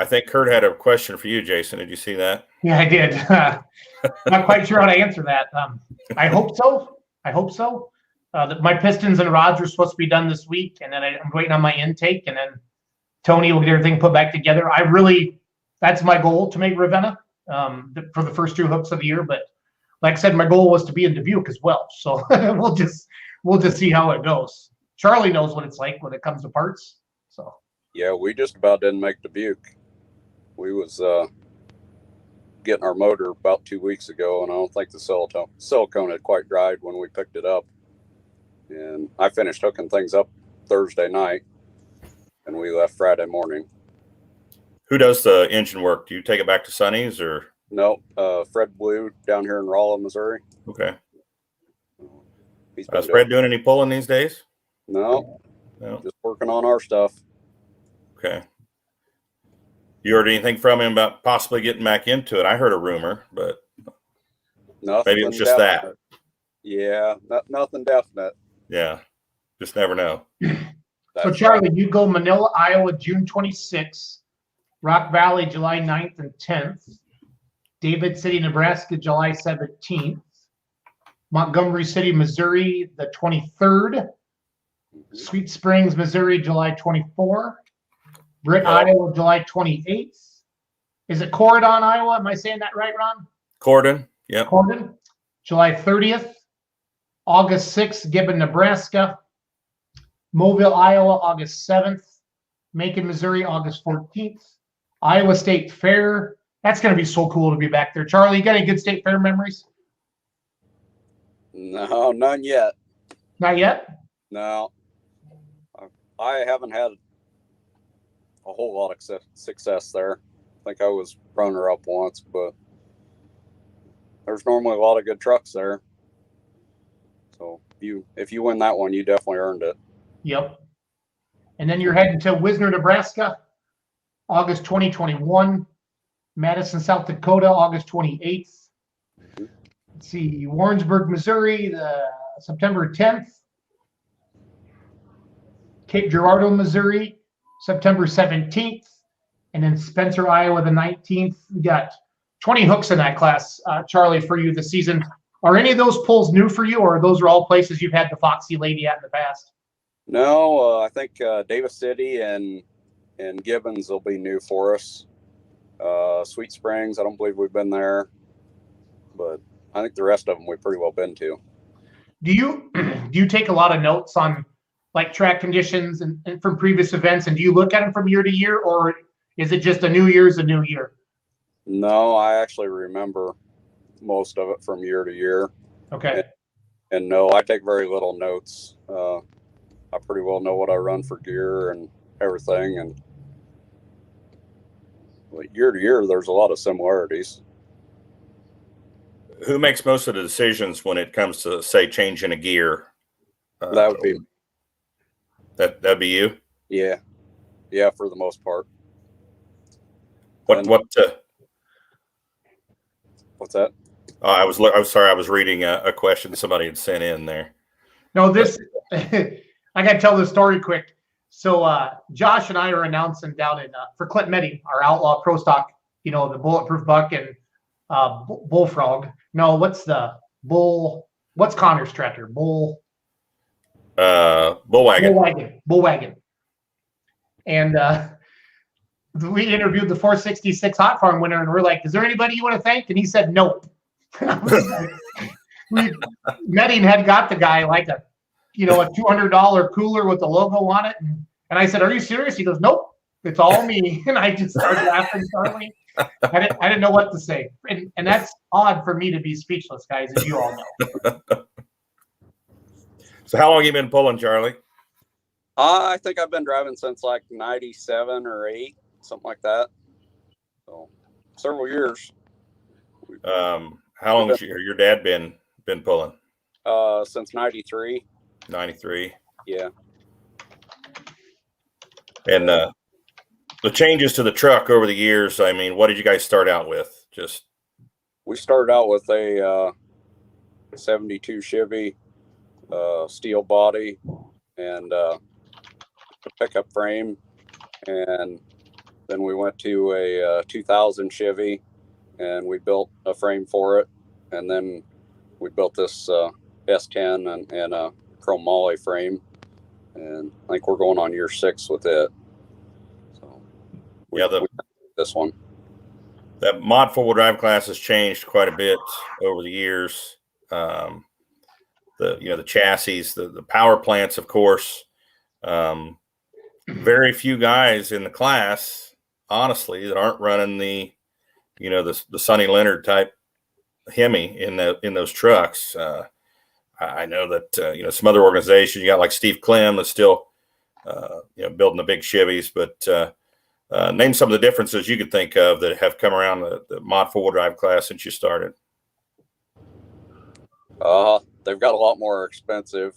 think Kurt had a question for you, Jason. Did you see that? Yeah, I did. Not quite sure how to answer that. I hope so. My pistons and rods are supposed to be done this week, and then I'm waiting on my intake, and then Tony will get everything put back together. That's my goal, to make Ravenna for the first 2 hooks of the year. But like I said, my goal was to be in Dubuque as well. So we'll just see how it goes. Charlie knows what it's like when it comes to parts. So yeah, we just about didn't make Dubuque. We was getting our motor about 2 weeks ago, and I don't think the silicone had quite dried when we picked it up. And I finished hooking things up Thursday night, and we left Friday morning. Who does the engine work? Do you take it back to Sonny's or? No, Fred Blue down here in Rolla, Missouri. Okay. He's been Is Fred doing any pulling these days? No, No. just working on our stuff. Okay. You heard anything from him about possibly getting back into it? I heard a rumor, but Nothing maybe it was just definite. that. Yeah, nothing definite. Yeah. Just never know. So Charlie, you go Manila, Iowa, June 26th, Rock Valley, July 9th and 10th, David City, Nebraska, July 17th, Montgomery City, Missouri, the 23rd, Sweet Springs, Missouri, July 24th, Britt, Yep. Iowa, July 28th. Is it Corridon, Iowa? Am I saying that right, Ron? Corden. Yep. Corridon, July 30th, August 6th, Gibbon, Nebraska, Mobile, Iowa, August 7th, Macon, Missouri, August 14th, Iowa State Fair. That's going to be so cool to be back there. Charlie, you got any good state fair memories? No, none yet. Not yet? No, I haven't had a whole lot of success there. I think I was runner up once, but there's normally a lot of good trucks there. So if you win that one, you definitely earned it. Yep. And then you're heading to Wisner, Nebraska, August 2021. Madison, South Dakota, August 28th. Let's see, Warrensburg, Missouri, the September 10th. Cape Girardeau, Missouri, September 17th. And then Spencer, Iowa, the 19th. We got 20 hooks in that class, Charlie, for you this season. Are any of those pulls new for you, or those are all places you've had the Foxy lady at in the past? No, I think Davis City and Gibbons will be new for us. Sweet Springs, I don't believe we've been there, but I think the rest of them we've pretty well been to. Do you take a lot of notes on like track conditions and from previous events, and do you look at them from year to year, or is it just a new year's a new year? No, I actually remember most of it from year to year. Okay. And no, I take very little notes. I pretty well know what I run for gear and everything. And year to year, there's a lot of similarities. Who makes most of the decisions when it comes to, say, changing a gear? That would be that'd be you. Yeah, for the most part. What's that? I was sorry. I was reading a question somebody had sent in there. No, this I got to tell this story quick. So Josh and I are announcing down in for Clint Meddy, our Outlaw Pro Stock, the Bulletproof Buck and Bullfrog. No, what's Connor's tractor? Bullwagon. Bullwagon. And we interviewed the 466 Hot Farm winner, and we're like, "Is there anybody you want to thank?" And he said, "Nope." Medding had got the guy like a $200 cooler with the logo on it, and I said, "Are you serious?" He goes, "Nope, it's all me." And I just started laughing, Charlie. I didn't know what to say, and that's odd for me to be speechless, guys, as you all know. So how long have you been pulling, Charlie? I think I've been driving since like 97 or 8, something like that. So several years. How long has your dad been pulling? Since 93. 93. Yeah. And the changes to the truck over the years, I mean, what did you guys start out with? We started out with a 72 Chevy steel body and a pickup frame, and then we went to a 2000 Chevy and we built a frame for it, and then we built this S10 and a chrome moly frame, and I think we're going on year 6 with it. So we this one. That mod 4-wheel drive class has changed quite a bit over the years. The chassis, the power plants, of course. Very few guys in the class, honestly, that aren't running the Sonny Leonard type Hemi in those trucks. I know that some other organizations, you got like Steve Clem that's still building the big Chevys, but name some of the differences you could think of that have come around the mod 4-wheel drive class since you started. They've got a lot more expensive.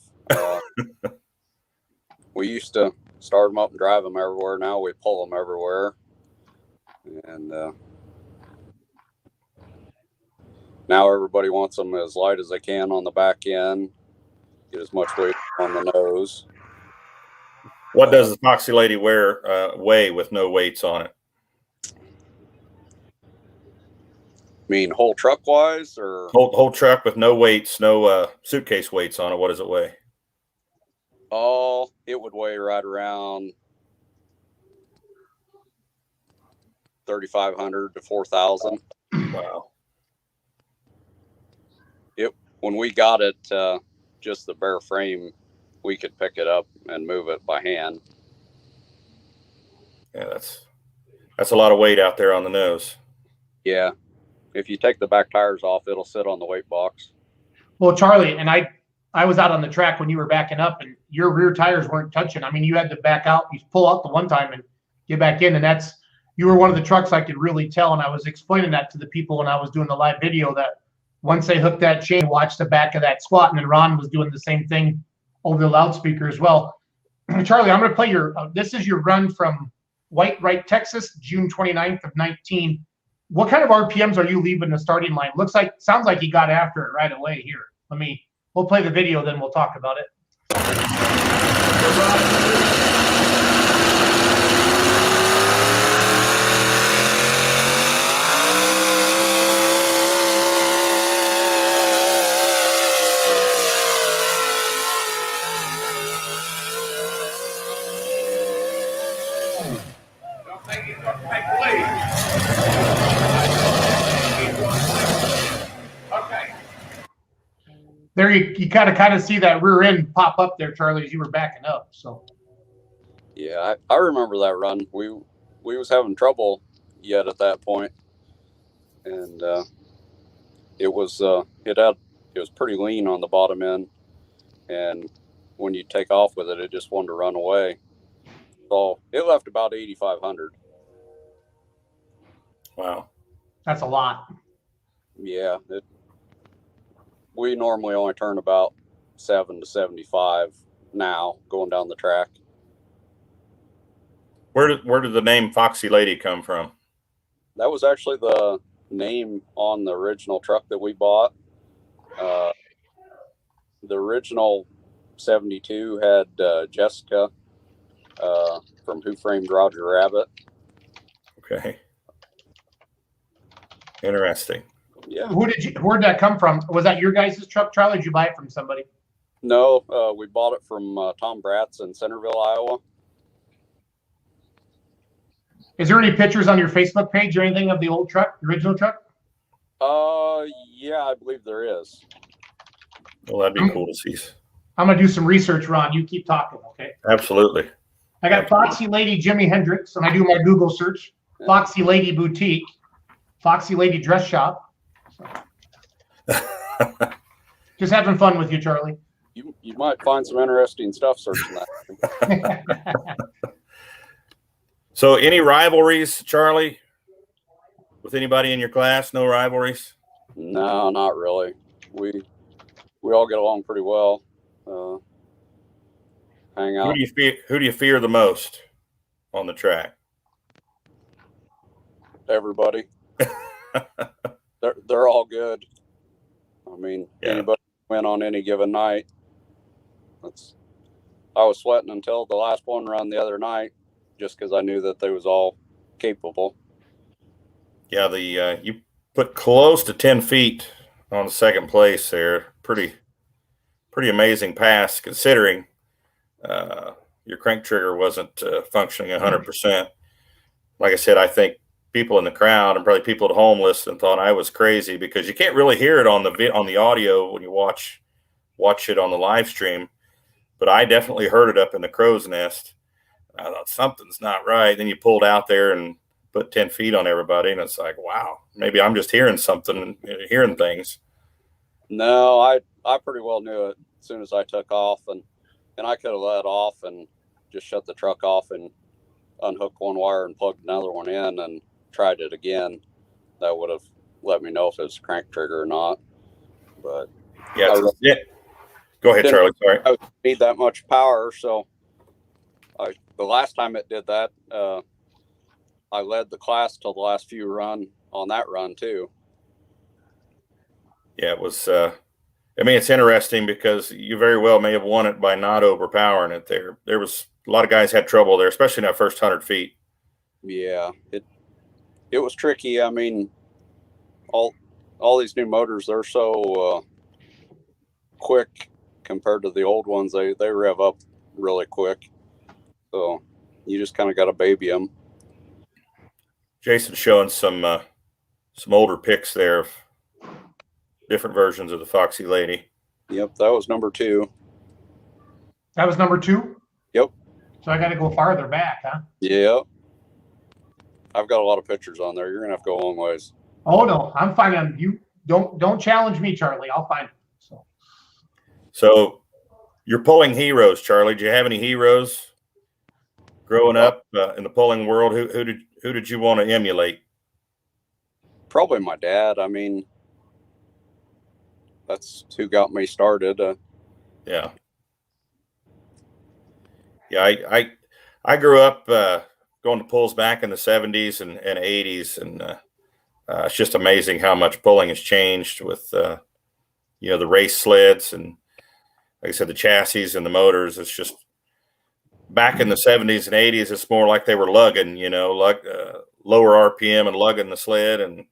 We used to start them up and drive them everywhere. Now we pull them everywhere. And now everybody wants them as light as they can on the back end, get as much weight on the nose. What does the Foxy Lady weigh with no weights on it? Mean whole truck wise, or Whole truck with no weights, no suitcase weights on it? What does it weigh? Oh, it would weigh right around 3,500 to 4,000. Wow. When we got it, just the bare frame, we could pick it up and move it by hand. Yeah, that's a lot of weight out there on the nose. Yeah. If you take the back tires off, it'll sit on the weight box. Well, Charlie, and I was out on the track when you were backing up, and your rear tires weren't touching. I mean, you had to back out, you pull out the one time and get back in, and you were one of the trucks I could really tell. And I was explaining that to the people when I was doing the live video, that once they hooked that chain, watch the back of that squat, and then Ron was doing the same thing over the loudspeaker as well. Charlie, I'm going to play this is your run from White Wright, Texas, June 29th of 19. What kind of RPMs are you leaving the starting line? Sounds like you got after it right away here. We'll play the video, then we'll talk about it. There you kind of see that rear end pop up there, Charlie, as you were backing up. So yeah, I remember that run. We was having trouble yet at that point, and it was pretty lean on the bottom end, and when you take off with it, it just wanted to run away. So it left about 8,500. Wow, that's a lot. Yeah, we normally only turn about 7 to 75 now going down the track. Where did the name Foxy Lady come from? That was actually the name on the original truck that we bought. The original 72 had Jessica from Who Framed Roger Rabbit. Okay. Interesting. Yeah. Where'd that come from? Was that your guys' truck, Charlie? Or did you buy it from somebody? No, we bought it from Tom Bratz in Centerville, Iowa. Is there any pictures on your Facebook page or anything of the old truck, the original truck? Yeah, I believe there is. Well, that'd be cool to see. I'm gonna do some research, Ron. You keep talking, okay? Absolutely. I got Foxy Lady Jimi Hendrix, and I do my Google search. Foxy Lady Boutique, Foxy Lady Dress Shop. Just having fun with you, Charlie. You might find some interesting stuff searching that. So, any rivalries, Charlie, with anybody in your class? No rivalries? No, not really. We all get along pretty well. Hang out. Who do you fear the most on the track? Everybody. They're all good. I mean, Anybody win on any given night. I was sweating until the last one run the other night, just because I knew that they was all capable. Yeah, you put close to 10 feet on the second place there. Pretty amazing pass, considering your crank trigger wasn't functioning 100%. Like I said, I think people in the crowd and probably people at home listening thought I was crazy, because you can't really hear it on the audio when you watch it on the live stream. But I definitely heard it up in the crow's nest. I thought something's not right. Then you pulled out there and put 10 feet on everybody, and it's like, wow, maybe I'm just hearing something, hearing things. No, I pretty well knew it as soon as I took off, and I could have let off and just shut the truck off and unhooked one wire and plugged another one in and tried it again. That would have let me know if it was crank trigger or not. But Yeah. Go ahead, Charlie. Sorry. I didn't need that much power, so the last time it did that, I led the class till the last few run on that run too. Yeah, it was. I mean, it's interesting because you very well may have won it by not overpowering it. There was a lot of guys had trouble there, especially in that first 100 feet. Yeah, it was tricky. I mean, all these new motors, they're so quick compared to the old ones. They rev up really quick, so you just kind of got to baby them. Jason's showing some older pics there of different versions of the Foxy Lady. Yep, that was number 2. That was number 2? Yep. So I got to go farther back, huh? Yep. I've got a lot of pictures on there. You're going to have to go a long ways. Oh, no. I'm finding you. Don't challenge me, Charlie. I'll find them. So you're pulling heroes, Charlie. Do you have any heroes growing up in the pulling world? Who did you want to emulate? Probably my dad. I mean, that's who got me started. Yeah. I grew up going to pulls back in the 70s and 80s, and it's just amazing how much pulling has changed with the race sleds and, like I said, the chassis and the motors. It's just back in the 70s and 80s, it's more like they were lugging, lower RPM and lugging the sled, and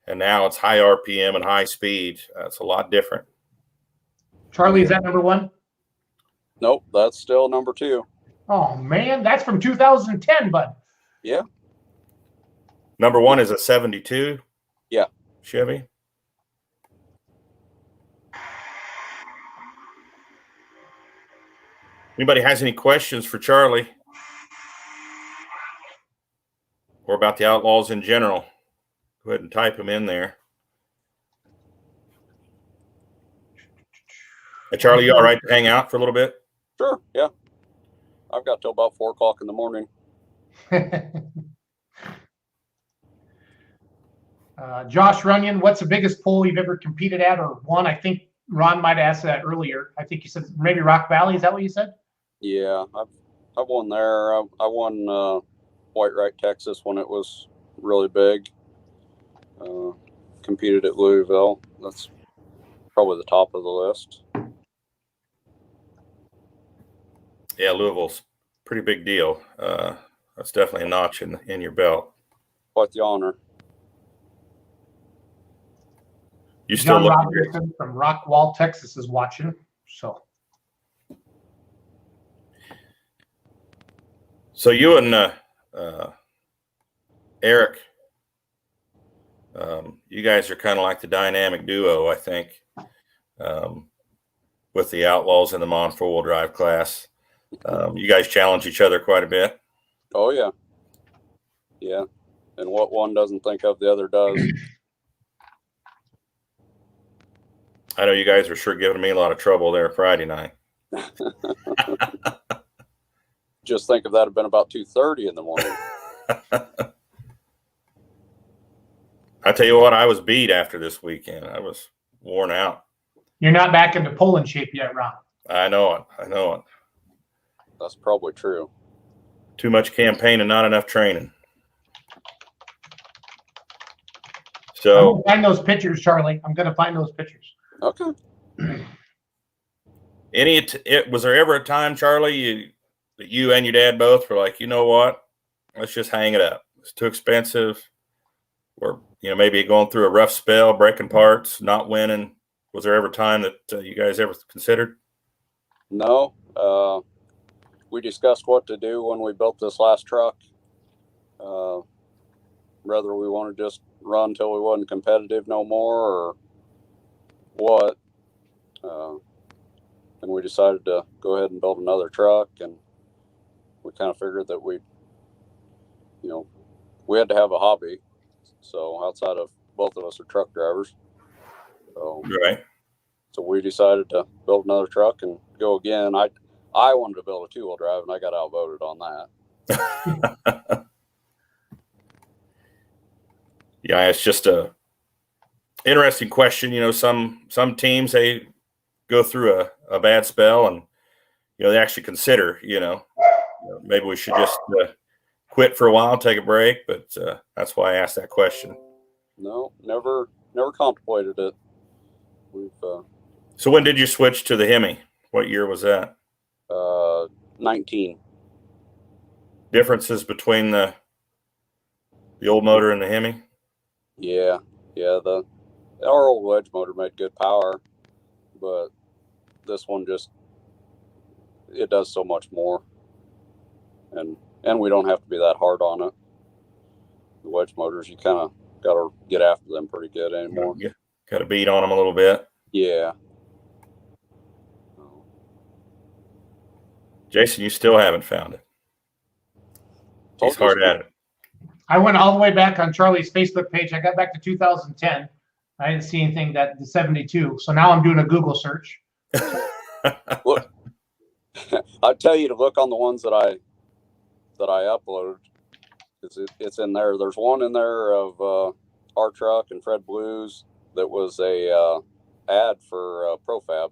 now it's high RPM and high speed. It's a lot different. Charlie, is that number 1? Nope, that's still number 2. Oh, man, that's from 2010, bud. Yeah. Number 1 is a 72. Yeah. Chevy. Anybody has any questions for Charlie or about the Outlaws in general? Go ahead and type them in there. Hey, Charlie, you all right to hang out for a little bit? Sure, yeah. I've got till about 4 o'clock in the morning. Josh Runyon, what's the biggest pull you've ever competed at or won? I think Ron might have asked that earlier. I think you said maybe Rock Valley. Is that what you said? Yeah, I've won there. I won White Texas when it was really big. Competed at Louisville. That's probably the top of the list. Yeah, Louisville's a pretty big deal. That's definitely a notch in your belt. Quite the honor. You still John look Robinson from Rockwall, Texas is watching. So you and Eric, you guys are kind of like the dynamic duo, I think, with the Outlaws in the Mon 4-wheel drive class. You guys challenge each other quite a bit. Oh, yeah. Yeah. And what one doesn't think of, the other does. I know you guys are sure giving me a lot of trouble there Friday night. Just think if that had been about 2:30 in the morning. I tell you what, I was beat after this weekend. I was worn out. You're not back into pulling shape yet, Ron. I know it. That's probably true. Too much campaign and not enough training. So find those pictures, Charlie. I'm going to find those pictures. Okay. Was there ever a time, Charlie, that you and your dad both were like, you know what? Let's just hang it up. It's too expensive. Or, maybe going through a rough spell, breaking parts, not winning. Was there ever a time that you guys ever considered? No. We discussed what to do when we built this last truck. Whether we want to just run till we wasn't competitive no more or what. And we decided to go ahead and build another truck, and we kind of figured that we had to have a hobby. So outside of both of us are truck drivers. So right. So we decided to build another truck and go again. I wanted to build a 2-wheel drive, and I got outvoted on that. Yeah, it's just a interesting question. You know, some teams, they go through a bad spell, and they actually consider, maybe we should just quit for a while, take a break. But that's why I asked that question. No, never contemplated it. We've So when did you switch to the Hemi? What year was that? 19. Differences between the old motor and the Hemi? Yeah. Our old wedge motor made good power, but this one it does so much more, and we don't have to be that hard on it. The wedge motors, you kind of got to get after them pretty good anymore. Yeah, got to beat on them a little bit. Yeah. Jason, you still haven't found it. He's hard at it. I went all the way back on Charlie's Facebook page. I got back to 2010. I didn't see anything that the 72. So now I'm doing a Google search. Look, I'd tell you to look on the ones that I uploaded. It's in there. There's one in there of our truck and Fred Blues that was a ad for Profab.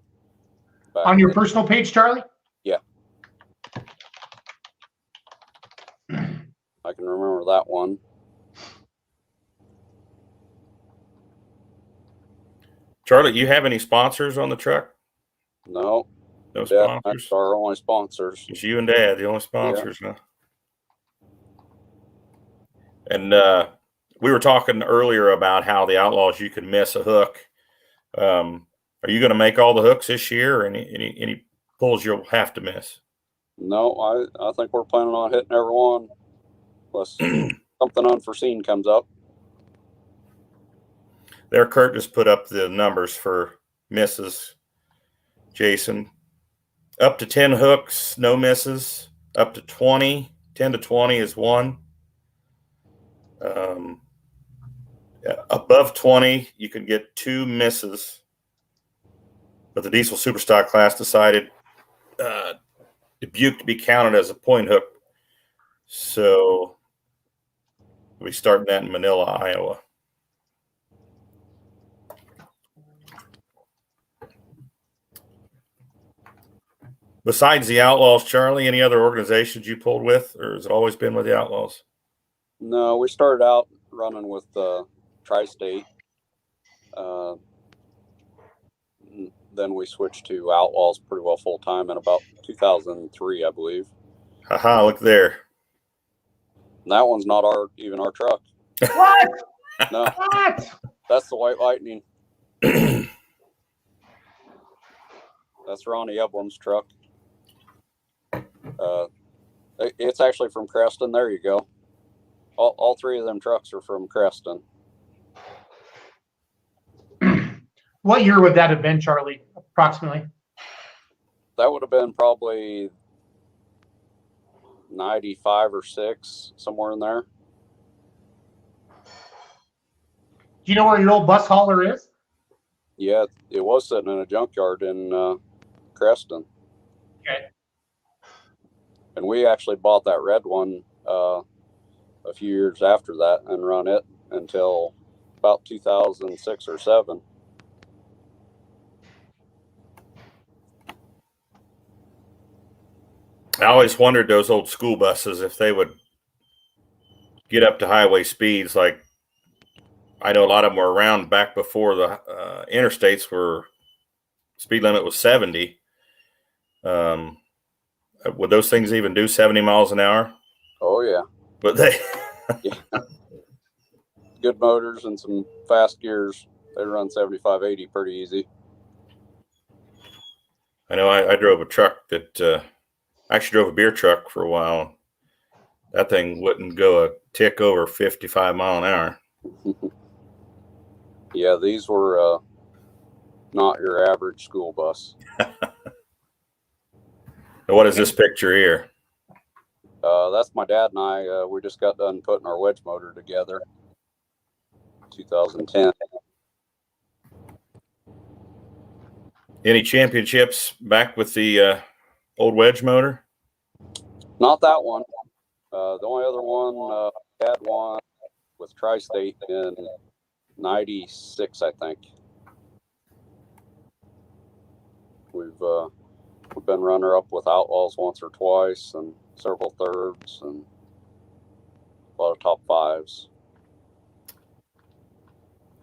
On your personal page, Charlie? Yeah. I can remember that one. Charlie, you have any sponsors on the truck? No. No Dad, sponsors? that's our only sponsors. It's you and Dad, the only sponsors, huh? And we were talking earlier about how the Outlaws, you can miss a hook. Are you going to make all the hooks this year, or any pulls you'll have to miss? No, I think we're planning on hitting every one, unless something unforeseen comes up. There, Kurt just put up the numbers for misses. Jason, up to 10 hooks, no misses. Up to 20, 10 to 20 is one. Above 20, you can get 2 misses. But the Diesel Superstock class decided Dubuque to be counted as a point hook. So we'll be starting that in Manila, Iowa. Besides the Outlaws, Charlie, any other organizations you pulled with, or has it always been with the Outlaws? No, we started out running with Tri-State. Then we switched to Outlaws pretty well full time in about 2003, I believe. Haha, look there. And that one's not even our truck. What? No, What? that's the White Lightning. That's Ronnie Eblem's truck. It's actually from Creston. There you go. All 3 of them trucks are from Creston. What year would that have been, Charlie, approximately? That would have been probably 95 or 6, somewhere in there. Do you know where your old bus hauler is? Yeah, it was sitting in a junkyard in Creston. Okay. And we actually bought that red one a few years after that and run it until about 2006 or 7. I always wondered those old school buses, if they would get up to highway speeds. Like, I know a lot of them were around back before the interstates were speed limit was 70. Would those things even do 70 miles an hour? Oh, yeah. But they Yeah. Good motors and some fast gears. They run 75, 80 pretty easy. I know I drove a truck that I actually drove a beer truck for a while. That thing wouldn't go a tick over 55 mile an hour. Yeah, these were not your average school bus. What is this picture here? That's my dad and I. We just got done putting our wedge motor together. 2010. Any championships back with the old wedge motor? Not that one. The only other one, had one with Tri-State in 96, I think. We've been runner-up with Outlaws once or twice, and several thirds, and a lot of top fives.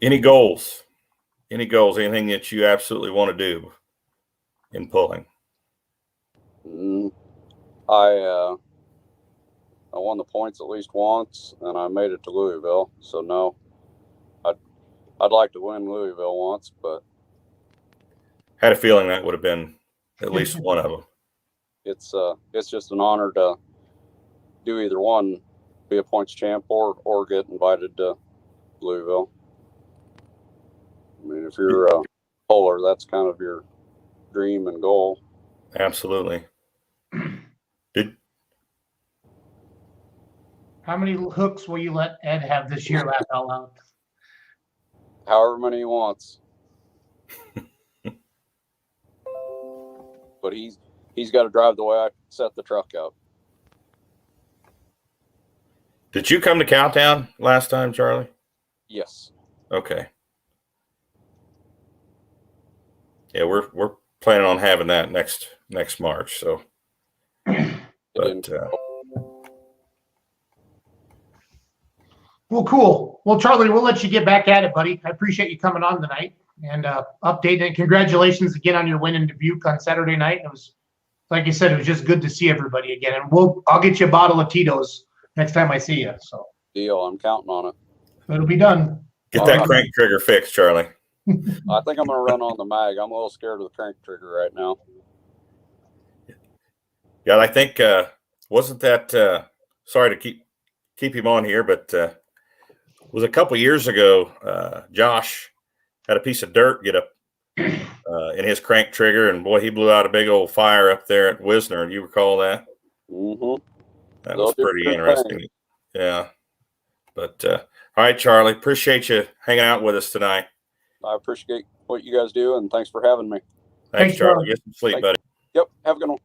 Any goals? Any goals? Anything that you absolutely want to do in pulling? I won the points at least once, and I made it to Louisville. So no, I'd like to win Louisville once, but Had a feeling that would have been at least one of them. it's just an honor to do either one, be a points champ or get invited to Louisville. I mean, if you're a puller, that's kind of your dream and goal. Absolutely. How many hooks will you let Ed have this year, laugh out loud? However many he wants. But he's got to drive the way I set the truck up. Did you come to Cowtown last time, Charlie? Yes. Okay. Yeah, we're planning on having that next March. So, but Well, cool. Well, Charlie, we'll let you get back at it, buddy. I appreciate you coming on tonight and updating. Congratulations again on your win in Dubuque on Saturday night. It was, like you said, it was just good to see everybody again. And I'll get you a bottle of Tito's next time I see you. So Deal. I'm counting on it. it'll be done. get that crank trigger fixed, Charlie. I think I'm going to run on the mag. I'm a little scared of the crank trigger right now. Yeah, I think wasn't that sorry to keep him on here, but it was a couple years ago. Josh had a piece of dirt get up in his crank trigger, and boy, he blew out a big old fire up there at Wisner. Do you recall that? Mm-hmm. That was pretty interesting. Yeah, but all right, Charlie, appreciate you hanging out with us tonight. I appreciate what you guys do, and thanks for having me. Thanks, Charlie. Get some sleep, Thanks. buddy. Yep. Have a good one.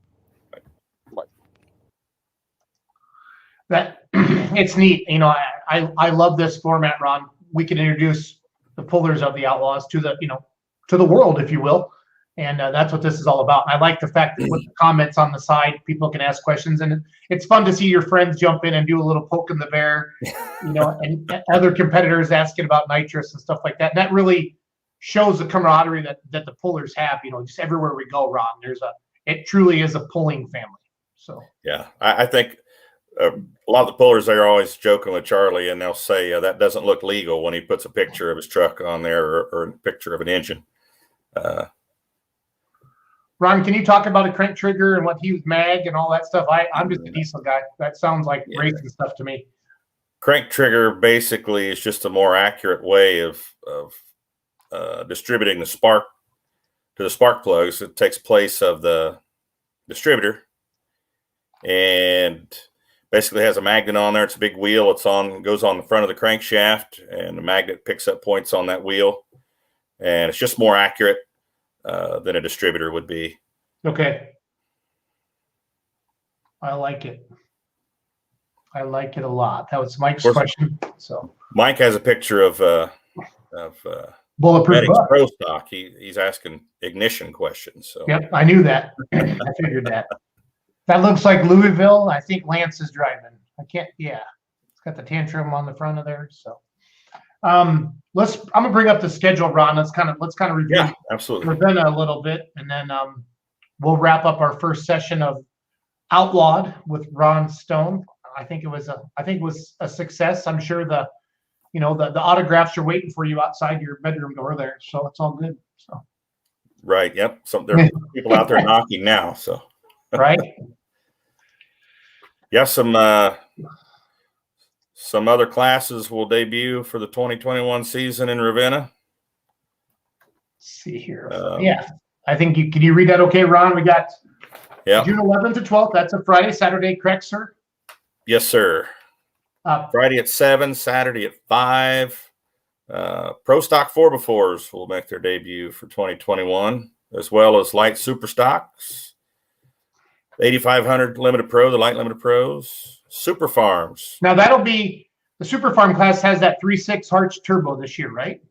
That it's neat. You know, I love this format, Ron. We can introduce the pullers of the Outlaws to the world, if you will. And that's what this is all about. I like the fact that with the comments on the side, people can ask questions, and it's fun to see your friends jump in and do a little poke in the bear, and other competitors asking about nitrous and stuff like that. And that really shows the camaraderie that the pullers have. Just everywhere we go, Ron, it truly is a pulling family. So yeah, I think a lot of the pullers, they're always joking with Charlie, and they'll say that doesn't look legal when he puts a picture of his truck on there or a picture of an engine. Ron, can you talk about a crank trigger and what he was mag and all that stuff? I'm just a diesel guy. That sounds like racing stuff to me. Crank trigger basically is just a more accurate way of distributing the spark to the spark plugs. It takes place of the distributor and basically has a magnet on there. It's a big wheel. It goes on the front of the crankshaft, and the magnet picks up points on that wheel. And it's just more accurate than a distributor would be. Okay. I like it. I like it a lot. That was Mike's question. So Mike has a picture of bulletproof pro stock. He's asking ignition questions. So yep, I knew that. I figured that. That looks like Louisville. I think Lance is driving. It's got the tantrum on the front of there. So I'm gonna bring up the schedule, Ron. Let's kind of review. Yeah, absolutely. Ravenna a little bit, and then we'll wrap up our first session of Outlawed with Ron Stone. I think it was a success. I'm sure the autographs are waiting for you outside your bedroom door there, so it's all good. So right, yep. There are people out there knocking now. So right. Yeah, some other classes will debut for the 2021 season in Ravenna. Let's see here. I think can you read that okay, Ron? We got June 11th to 12th. That's a Friday, Saturday, correct, sir? Yes, sir. Friday at 7, Saturday at 5. Pro Stock 4x4s will make their debut for 2021. as well as light super stocks, 8,500 limited pro, the light limited pros, super farms. Now that'll be the super farm class has that 3.6 Harch turbo this year, right?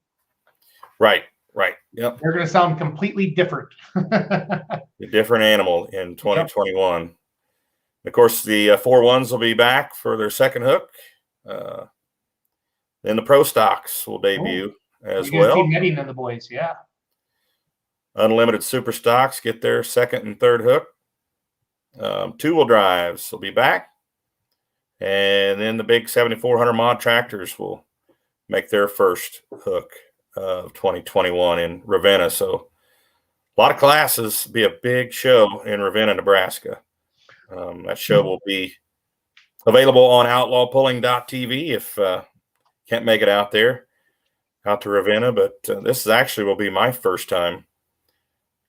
Right. Yep. They're going to sound completely different. A different animal in 2021. Yep. Of course, the 4.1s will be back for their second hook. Then the pro stocks will debut as well. Team Netting and the boys, yeah. Unlimited super stocks get their second and third hook. Two-wheel drives will be back. And then the big 7,400 mod tractors will make their first hook of 2021 in Ravenna. So a lot of classes, be a big show in Ravenna, Nebraska. That show will be available on outlawpulling.tv if can't make it out to Ravenna. But this actually will be my first time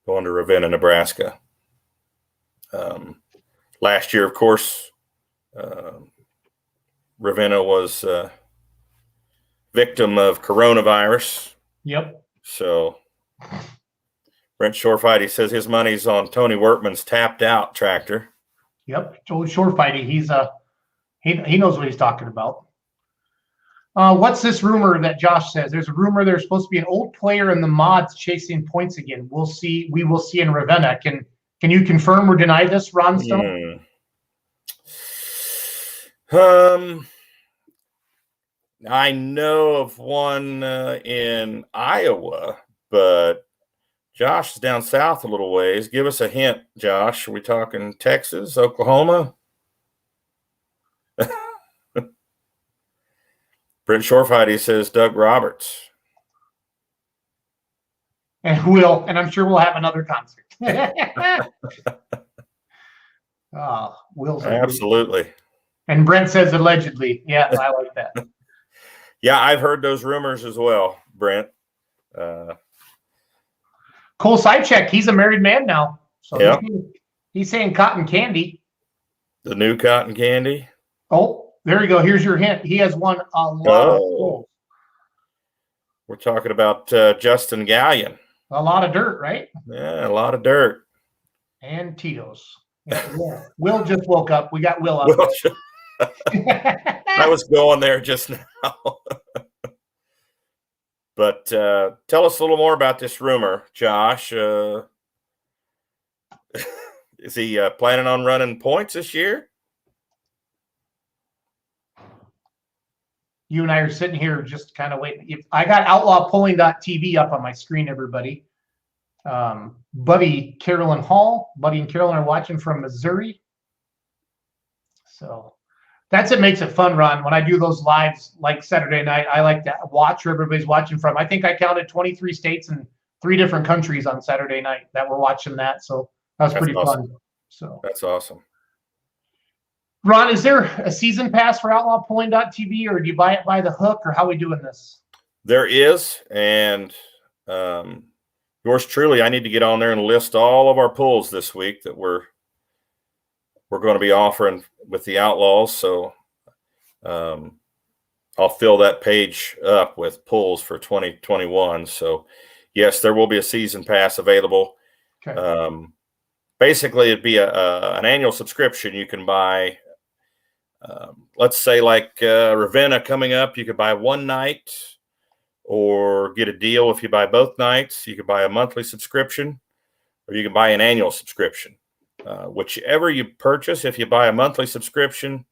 going to Ravenna, Nebraska. Last year, of course, Ravenna was victim of coronavirus. Yep. So Brent Shorefight, he says his money's on Tony Workman's tapped out tractor. Yep. Old Shorefighty, he knows what he's talking about. What's this rumor that Josh says? There's a rumor there's supposed to be an old player in the mods chasing points again. We will see in Ravenna. Can you confirm or deny this, Ron Stone? I know of one in Iowa, but Josh is down south a little ways. Give us a hint, Josh. Are we talking Texas, Oklahoma? Brent Shorefight, he says Doug Roberts. And I'm sure we'll have another concert. Will's absolutely. And Brent says allegedly. Yeah, I like that. Yeah, I've heard those rumors as well, Brent. Cole Sidecheck, he's a married man now. So yeah. He's saying cotton candy. The new cotton candy. Oh, there you go. Here's your hint. He has won a lot of goals. We're talking about Justin Gallion. A lot of dirt, right? Yeah, a lot of dirt. And Tito's. Yeah. Will just woke up. We got Will up. I was going there just now. But tell us a little more about this rumor, Josh. Is he planning on running points this year? You and I are sitting here just kind of waiting. I got outlawpulling.tv up on my screen, everybody. Buddy Carolyn Hall. Buddy and Carolyn are watching from Missouri. So that's what makes it fun, Ron. When I do those lives like Saturday night, I like to watch where everybody's watching from. I think I counted 23 states and 3 different countries on Saturday night that were watching that. So that was pretty fun. So that's awesome. Ron, is there a season pass for outlawpulling.tv, or do you buy it by the hook, or how are we doing this? There is, and yours truly, I need to get on there and list all of our pulls this week that we're going to be offering with the Outlaws. So I'll fill that page up with pulls for 2021. So yes, there will be a season pass available. Okay. Basically, it'd be an annual subscription you can buy. Let's say like Ravenna coming up, you could buy one night or get a deal if you buy both nights. You could buy a monthly subscription or you can buy an annual subscription. Whichever you purchase, if you buy a monthly subscription,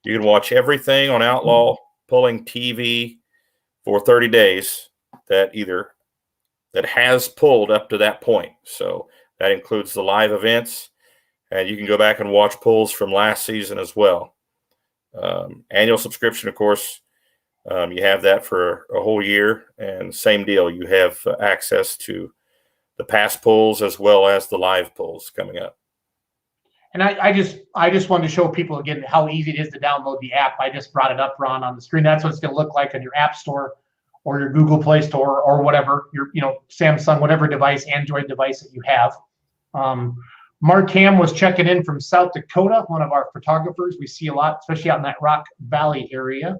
you can watch everything on Outlaw Pulling TV for 30 days that has pulled up to that point. So that includes the live events, and you can go back and watch pulls from last season as well. Annual subscription, of course, you have that for a whole year, and same deal. You have access to the past pulls as well as the live pulls coming up. And I just wanted to show people again how easy it is to download the app. I just brought it up, Ron, on the screen. That's what it's going to look like on your App Store or your Google Play Store or whatever, your Samsung, whatever device, Android device that you have. Mark Ham was checking in from South Dakota, one of our photographers. We see a lot, especially out in that Rock Valley area.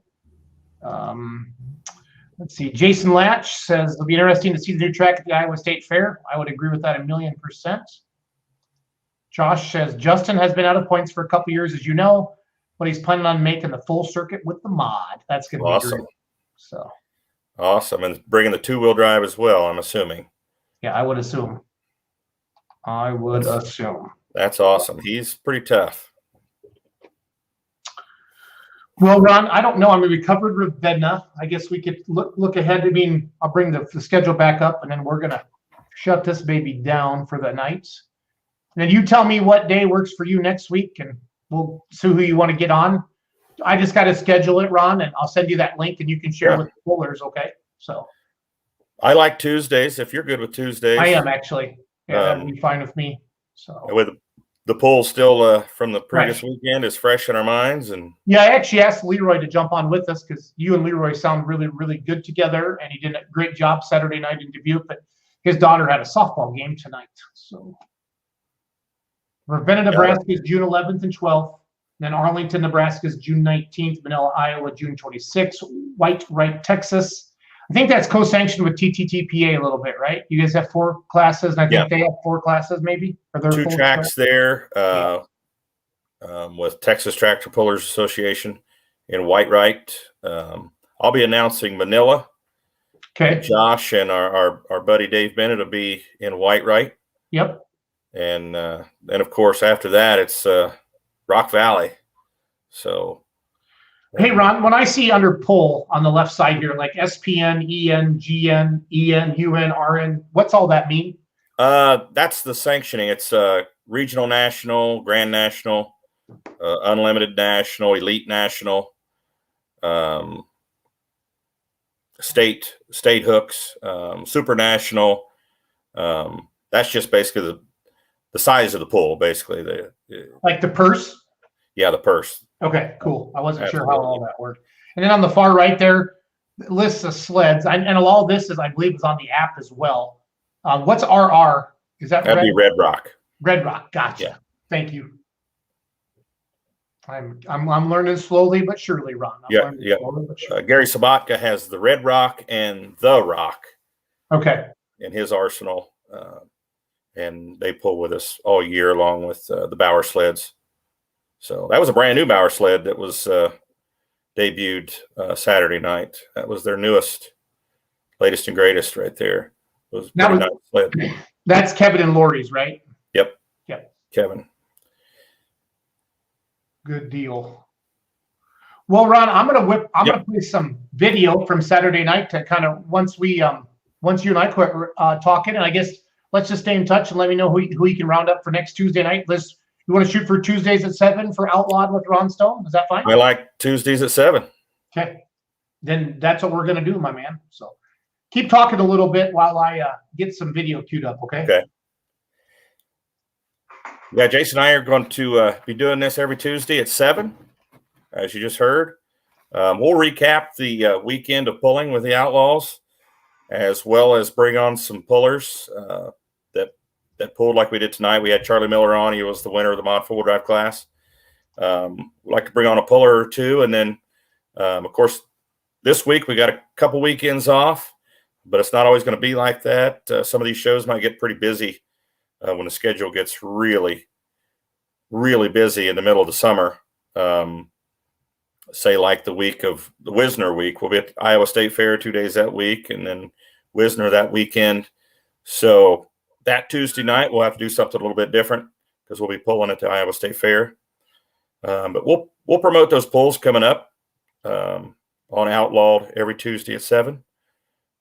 Let's see. Jason Latch says it'll be interesting to see the new track at the Iowa State Fair. I would agree with that 1,000,000%. Josh says Justin has been out of points for a couple years, as you know, but he's planning on making the full circuit with the mod. That's going to be Awesome. great. So Awesome. And bringing the 2-wheel drive as well, I'm assuming. yeah, I would assume. That's awesome. He's pretty tough. Well, Ron, I don't know. I mean, we covered Ravenna. I guess we could look ahead. I mean, I'll bring the schedule back up, and then we're going to shut this baby down for the night. And then you tell me what day works for you next week, and we'll see who you want to get on. I just got to schedule it, Ron, and I'll send you that link, and you can share with the pullers, okay? So I like Tuesdays, if you're good with Tuesdays. I am, actually. Yeah, that'd be fine with me. So with the poll still from the previous weekend is fresh in our minds. And yeah, I actually asked Leroy to jump on with us because you and Leroy sound really, really good together, and he did a great job Saturday night in Dubuque. But his daughter had a softball game tonight. So Ravenna, Nebraska is June 11th and 12th. Then Arlington, Nebraska is June 19th. Manila, Iowa, June 26th. White Wright, Texas. I think that's co-sanctioned with TTTPA a little bit, right? You guys have 4 classes, and I think they have 4 classes, maybe. Or 2 tracks there with Texas Tractor Pullers Association in White Wright. I'll be announcing Manila. Okay. Josh and our buddy Dave Bennett will be in White Wright. Yep. And then, of course, after that, it's Rock Valley. So. Hey, Ron, when I see under pull on the left side here, like SPN, EN, GN, EN, UN, RN, what's all that mean? That's the sanctioning. It's regional national, grand national, unlimited national, elite national, state hooks, super national. That's just basically the size of the pull, basically. Like the purse? Yeah, the purse. Okay, cool. I wasn't sure how all that worked. And then on the far right there, lists of sleds. And all this is, I believe, is on the app as well. What's RR? Is that That'd be Red Rock. Red Rock. Gotcha. Yeah. Thank you. I'm learning slowly but surely, Ron. Gary Sabatka has the Red Rock and the Rock. Okay. In his arsenal, and they pull with us all year along with the Bauer sleds. So that was a brand new Bauer sled that was debuted Saturday night. That was their latest and greatest right there. It was a nice sled. That's Kevin and Lori's, right? Yep. Yep. Kevin. Good deal. Well, Ron, I'm gonna play some video from Saturday night to kind of once you and I quit talking, and I guess let's just stay in touch and let me know who you can round up for next Tuesday night. You want to shoot for Tuesdays at 7 for Outlawed with Ron Stone? Is that fine? I like Tuesdays at 7. Okay. Then that's what we're going to do, my man. So keep talking a little bit while I get some video queued up, okay? Okay. Yeah, Jason and I are going to be doing this every Tuesday at 7, as you just heard. We'll recap the weekend of pulling with the Outlaws, as well as bring on some pullers that pulled like we did tonight. We had Charlie Miller on. He was the winner of the mod 4-wheel drive class. We'd like to bring on a puller or two. And then, of course, this week we got a couple weekends off, but it's not always going to be like that. Some of these shows might get pretty busy when the schedule gets really, really busy in the middle of the summer. Say like the week of the Wisner week. We'll be at Iowa State Fair 2 days that week, and then Wisner that weekend. So that Tuesday night, we'll have to do something a little bit different because we'll be pulling at the Iowa State Fair. But we'll promote those pulls coming up on Outlawed every Tuesday at 7.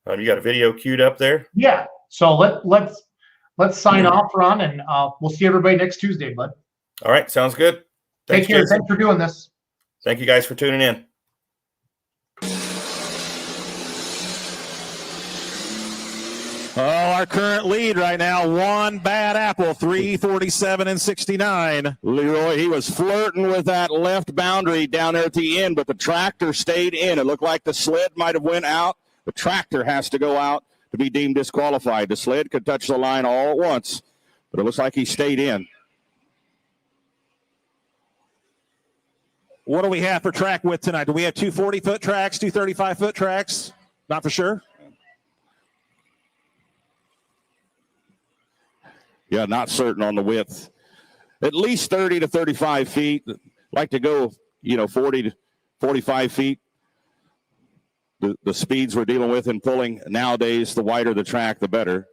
You got a video queued up there? Yeah. So let's sign off, Ron, and we'll see everybody next Tuesday, bud. All right. Sounds good. Take care. Jason. Thanks for doing this. Thank you guys for tuning in. Our current lead right now, one bad apple, 347 and 69. Leroy, he was flirting with that left boundary down there at the end, but the tractor stayed in. It looked like the sled might have went out. The tractor has to go out to be deemed disqualified. The sled could touch the line all at once, but it looks like he stayed in. What do we have for track width tonight? Do we have two 40-foot tracks, two 35-foot tracks? Not for sure? Yeah, not certain on the width. At least 30 to 35 feet. Like to go, 40 to 45 feet. The speeds we're dealing with in pulling nowadays, the wider the track, the better.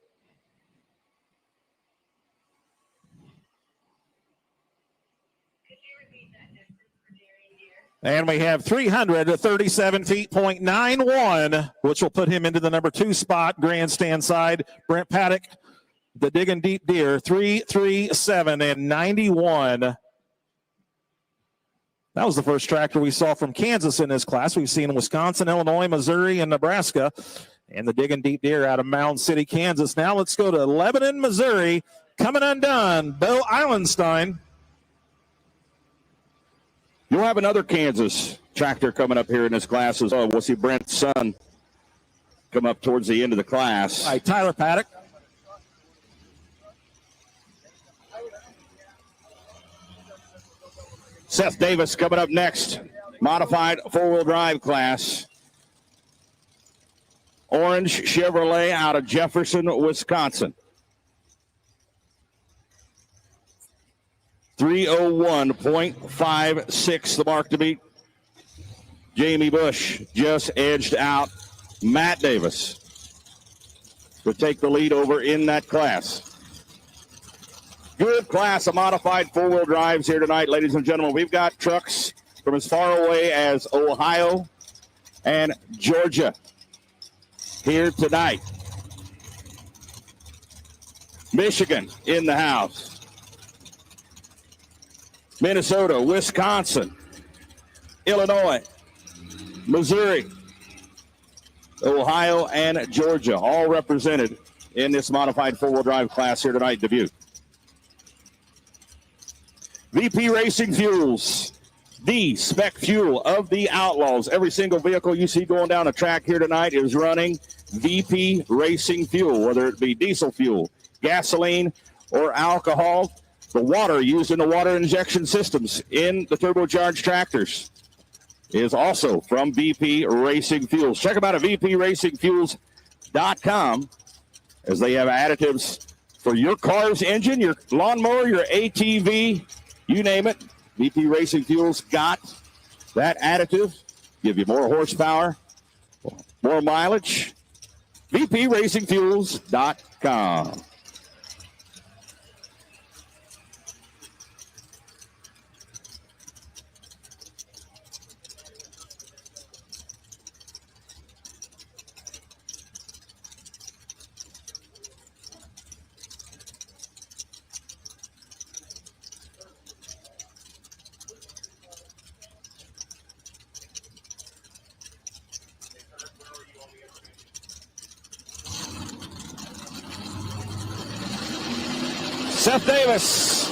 And we have 337 feet, .91, which will put him into the number 2 spot, grandstand side. Brent Paddock, the Digging Deep Deer, 337 and 91. That was the first tractor we saw from Kansas in this class. We've seen Wisconsin, Illinois, Missouri, and Nebraska. And the Digging Deep Deer out of Mound City, Kansas. Now let's go to Lebanon, Missouri. Coming undone, Bo Eilenstein. You'll have another Kansas tractor coming up here in this class as well. We'll see Brent's son come up towards the end of the class. All right, Tyler Paddock. Seth Davis coming up next. Modified four-wheel drive class. Orange Chevrolet out of Jefferson, Wisconsin. 301.56 the mark to beat. Jamie Bush just edged out Matt Davis to take the lead over in that class. Good class of modified four-wheel drives here tonight, ladies and gentlemen. We've got trucks from as far away as Ohio and Georgia here tonight. Michigan in the house. Minnesota, Wisconsin, Illinois, Missouri, Ohio, and Georgia, all represented in this modified four-wheel drive class here tonight, Dubuque. VP Racing Fuels, the spec fuel of the Outlaws. Every single vehicle you see going down the track here tonight is running VP Racing Fuel, whether it be diesel fuel, gasoline, or alcohol. The water used in the water injection systems in the turbocharged tractors is also from VP Racing Fuels. Check them out at vpracingfuels.com as they have additives for your car's engine, your lawnmower, your ATV, you name it. VP Racing Fuels got that additive. Give you more horsepower, more mileage. vpracingfuels.com. Seth Davis.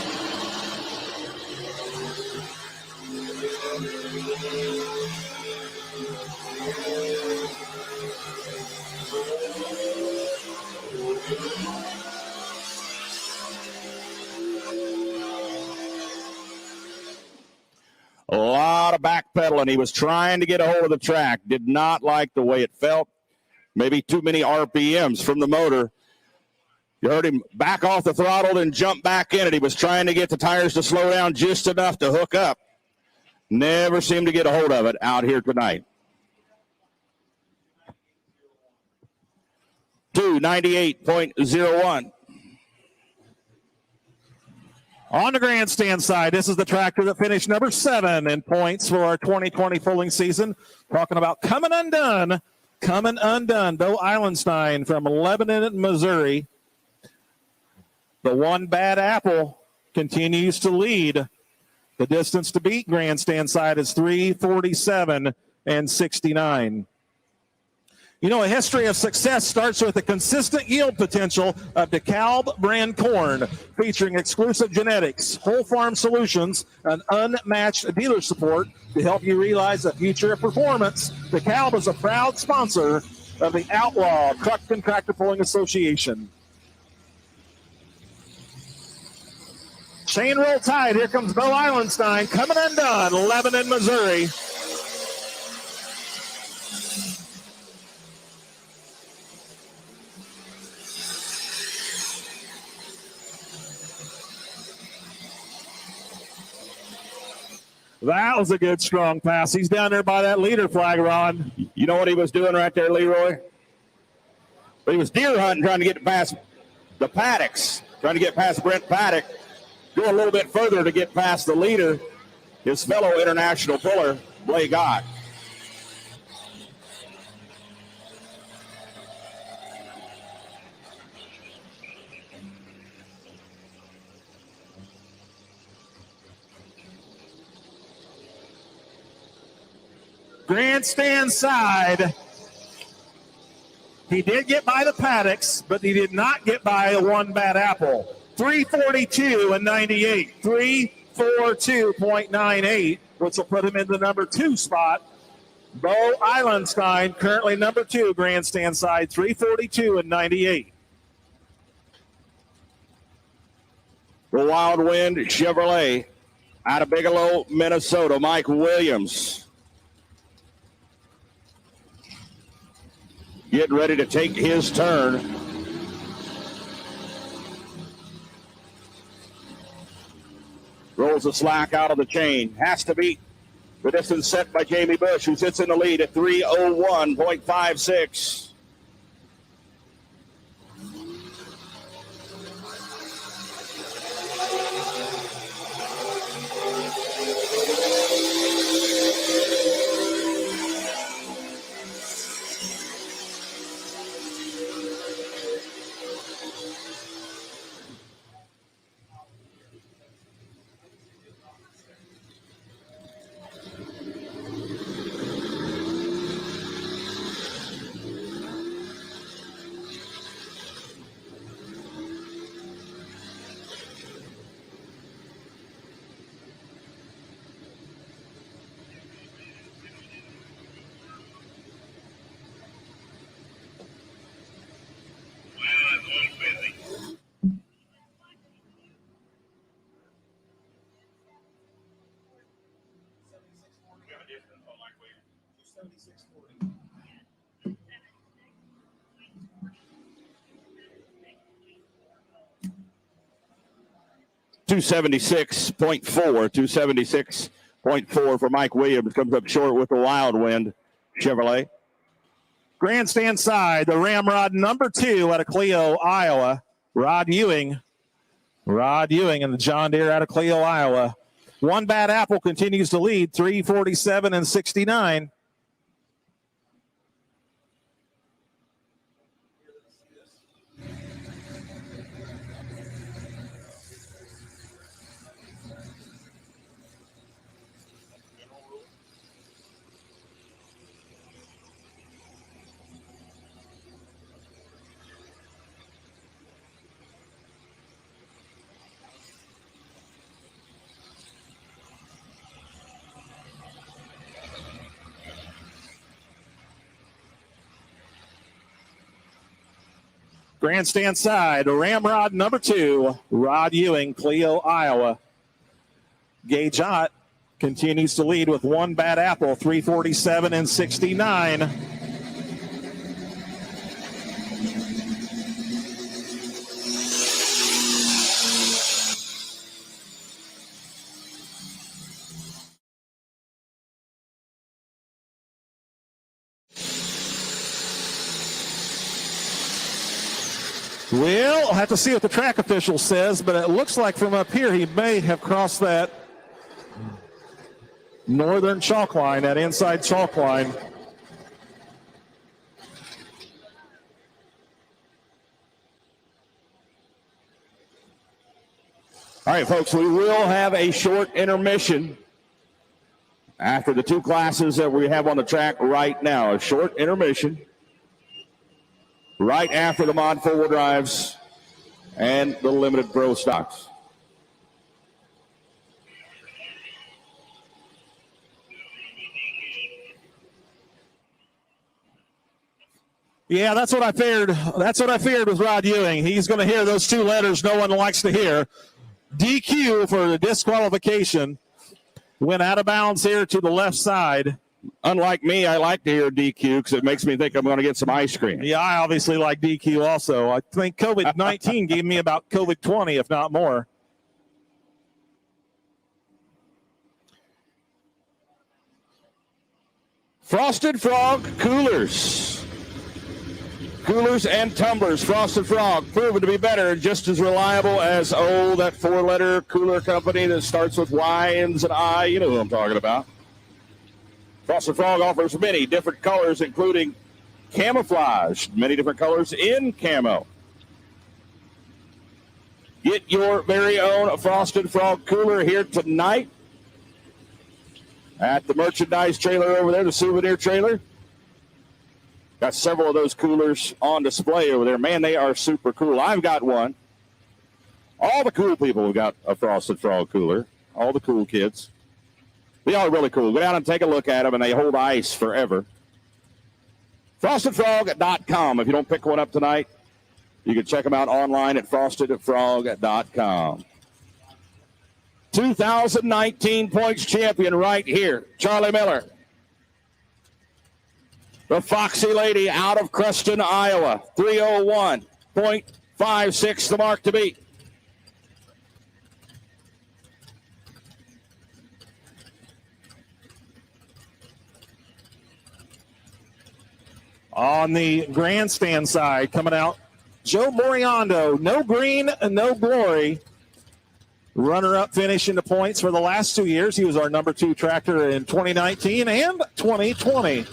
A lot of backpedaling. He was trying to get a hold of the track. Did not like the way it felt. Maybe too many RPMs from the motor. You heard him back off the throttle and jump back in it. He was trying to get the tires to slow down just enough to hook up. Never seemed to get a hold of it out here tonight. 298.01. On the grandstand side, this is the tractor that finished number 7 in points for our 2020 foaling season. Talking about coming undone. Bo Eilenstein from Lebanon, Missouri. The one bad apple continues to lead. The distance to beat grandstand side is 3:47 and 69. You know, a history of success starts with the consistent yield potential of DeKalb brand corn, featuring exclusive genetics, whole farm solutions, and unmatched dealer support to help you realize the future of performance. DeKalb is a proud sponsor of the Outlawed Truck and Tractor Pulling Association. Chain roll tied. Here comes Bo Eilenstein coming undone, Lebanon, Missouri. That was a good, strong pass. He's down there by that leader flag, Ron. You know what he was doing right there, Leroy? He was deer hunting, trying to get past the paddocks, trying to get past Brent Paddock, go a little bit further to get past the leader, his fellow international puller, Blake Gott. Grandstand side. He did get by the paddocks, but he did not get by a one bad apple. 342 and 98. 342.98, which will put him in the number 2 spot. Bo Eilenstein, currently number 2, grandstand side, 342 and 98. The Wild Wind Chevrolet out of Bigelow, Minnesota, Mike Williams. Getting ready to take his turn. Rolls the slack out of the chain. Has to beat the distance set by Jamie Bush, who sits in the lead at 3:01.56. .276.4 for Mike Williams. Comes up short with the Wild Wind Chevrolet. Grandstand side, the Ramrod number 2 out of Cleo, Iowa. Rod Ewing and the John Deere out of Cleo, Iowa. One bad apple continues to lead, 347 and 69. Grandstand side, Ramrod number 2, Rod Ewing, Cleo, Iowa. Gage Ott continues to lead with one bad apple, 347 and 69. We'll have to see what the track official says, but it looks like from up here he may have crossed that northern chalk line, that inside chalk line. All right, folks, we will have a short intermission after the 2 classes that we have on the track right now. A short intermission right after the mod 4-wheel drives and the limited pro stocks. Yeah, that's what I feared. That's what I feared with Rod Ewing. He's going to hear those 2 letters no one likes to hear. DQ for the disqualification. Went out of bounds here to the left side. Unlike me, I like to hear DQ because it makes me think I'm going to get some ice cream. Yeah, I obviously like DQ also. I think COVID-19 gave me about COVID-20, if not more. Frosted Frog Coolers. Coolers and tumblers. Frosted Frog, proven to be better and just as reliable as, that four-letter cooler company that starts with Y, ends and I. You know who I'm talking about. Frosted Frog offers many different colors, including camouflage, many different colors in camo. Get your very own Frosted Frog cooler here tonight at the merchandise trailer over there, the souvenir trailer. Got several of those coolers on display over there. Man, they are super cool. I've got one. All the cool people have got a Frosted Frog cooler. All the cool kids. They are really cool. Go down and take a look at them, and they hold ice forever. FrostedFrog.com. If you don't pick one up tonight, you can check them out online at FrostedFrog.com. 2019 points champion right here, Charlie Miller. The Foxy lady out of Creston, Iowa. 301.56 the mark to beat. On the grandstand side, coming out, Joe Moriando. No green and no glory. Runner-up finish in the points for the last 2 years. He was our number 2 tractor in 2019 and 2020.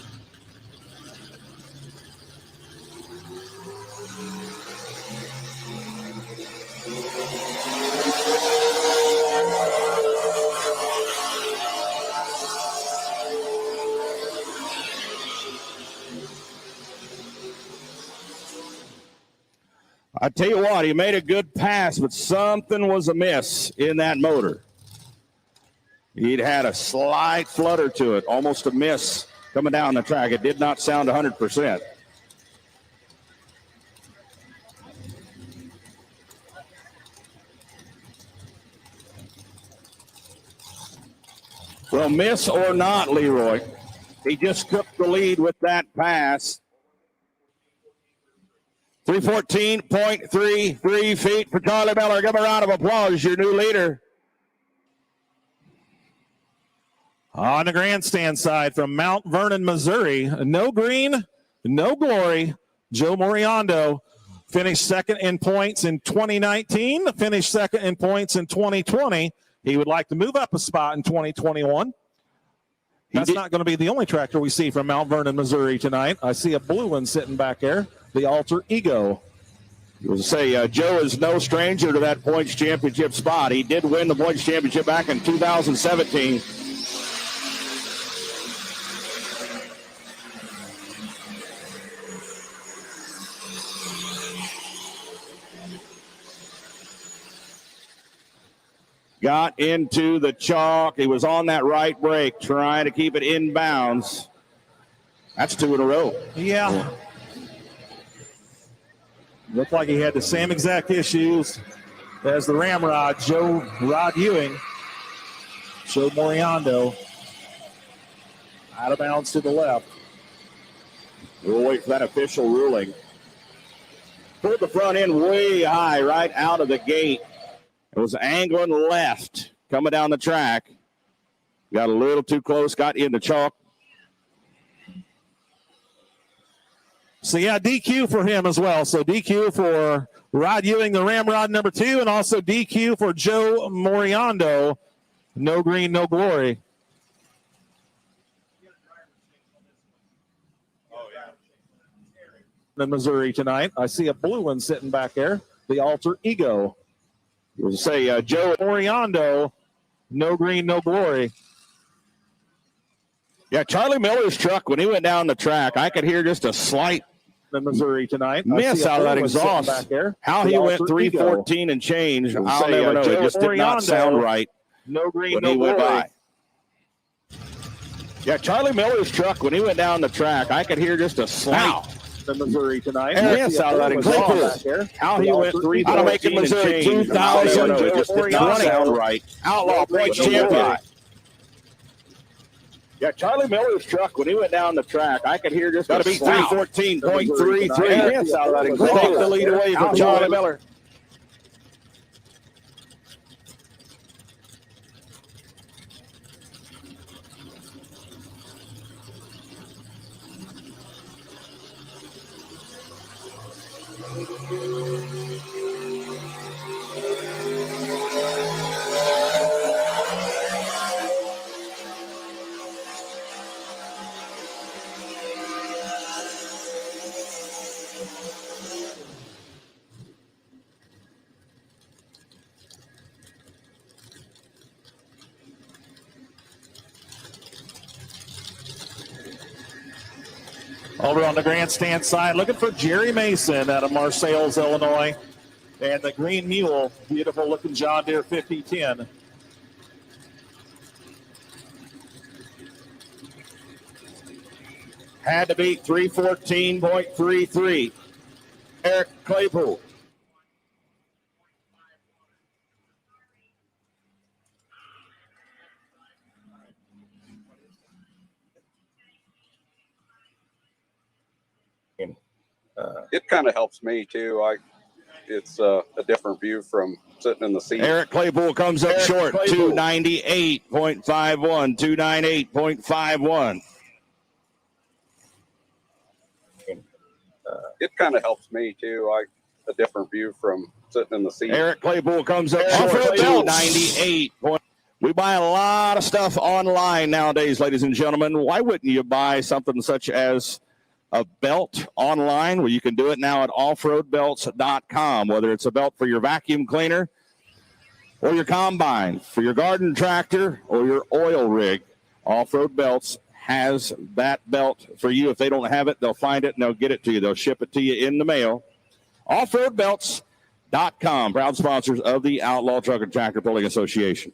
I tell you what, he made a good pass, but something was amiss in that motor. He'd had a slight flutter to it, almost a miss coming down the track. It did not sound 100%. Well, miss or not, Leroy, he just took the lead with that pass. 314.33 feet for Charlie Miller. Give him a round of applause, your new leader. On the grandstand side from Mount Vernon, Missouri, no green, no glory. Joe Moriando finished second in points in 2019, finished second in points in 2020. He would like to move up a spot in 2021. That's not going to be the only tractor we see from Mount Vernon, Missouri tonight. I see a blue one sitting back there, the Alter Ego. We'll say Joe is no stranger to that points championship spot. He did win the points championship back in 2017. Got into the chalk. He was on that right brake, trying to keep it in bounds. That's 2 in a row. Yeah. Looked like he had the same exact issues as the Ramrod, Joe Rod Ewing. Joe Moriando. Out of bounds to the left. We'll wait for that official ruling. Pulled the front end way high right out of the gate. It was angling left coming down the track. Got a little too close, got in the chalk. So, yeah, DQ for him as well. So, DQ for Rod Ewing, the Ramrod number 2, and also DQ for Joe Moriando. No green, no glory. In Missouri tonight. I see a blue one sitting back there, the Alter Ego. We'll say Joe Moriando, no green, no glory. Yeah, Charlie Miller's truck, when he went down the track, I could hear just a slight In Missouri tonight. miss out of that exhaust. Back there. How he went 314 and change, We'll I'll say, never know. It Joe just did not Moriando, sound right No green, when no he went glory. by. Yeah, Charlie Miller's truck, when he went down the track, I could hear just a slight In Missouri tonight. miss out of that exhaust. How he went 314 and change, 2000, it just did not sound right. Outlaw points champion. Yeah, Charlie Miller's truck, when he went down the track, I could hear just Gotta a be 314.33. Miss out of that exhaust. Take the lead away from Charlie Miller. Over on the grandstand side, looking for Jerry Mason out of Marseilles, Illinois. And the Green Mule, beautiful looking John Deere 5010. Had to beat 314.33. Eric Claypool. It kind of helps me too. It's a different view from sitting in the seat. Eric Claypool comes up short, 298.51, 298.51. It kind of helps me too. A different view from sitting in the seat. Eric Claypool comes up short, 298. We buy a lot of stuff online nowadays, ladies and gentlemen. Why wouldn't you buy something such as a belt online? Well, you can do it now at offroadbelts.com, whether it's a belt for your vacuum cleaner or your combine, for your garden tractor or your oil rig. Off-Road Belts has that belt for you. If they don't have it, they'll find it and they'll get it to you. They'll ship it to you in the mail. Offroadbelts.com, proud sponsors of the Outlaw Truck and Tractor Pulling Association.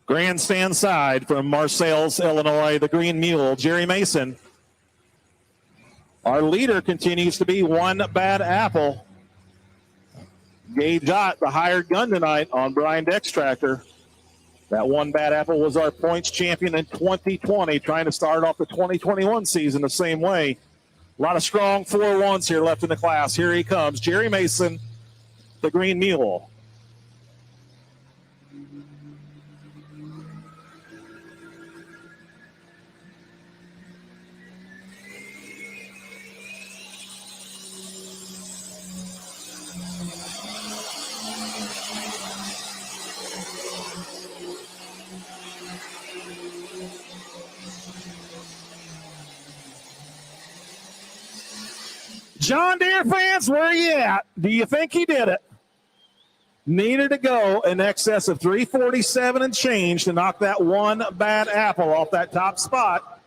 Grandstand side from Marseilles, Illinois, the Green Mule, Jerry Mason. Our leader continues to be One Bad Apple. Gage Ott, the hired gun tonight on Brian Deck's tractor. That One Bad Apple was our points champion in 2020, trying to start off the 2021 season the same way. A lot of strong 4-1s here left in the class. Here he comes, Jerry Mason, the Green Mule. John Deere fans, where you at? Do you think he did it? Needed to go in excess of 347 and change to knock that One Bad Apple off that top spot.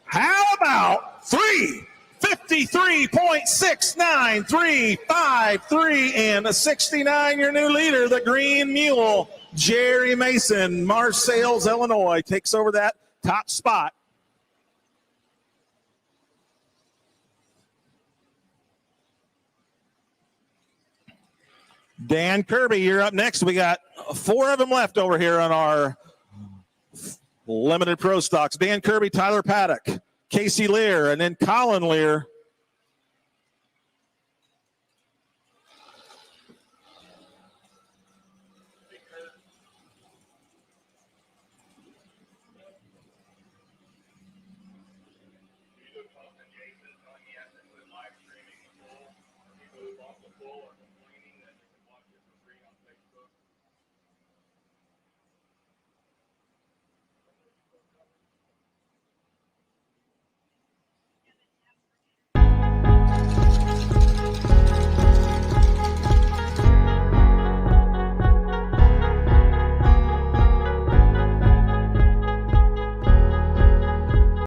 How about 353.69, 353 and a 69, your new leader, the Green Mule, Jerry Mason, Marseilles, Illinois, takes over that top spot. Dan Kirby, you're up next. We got 4 of them left over here on our limited pro stocks. Dan Kirby, Tyler Paddock, Casey Lear, and then Colin Lear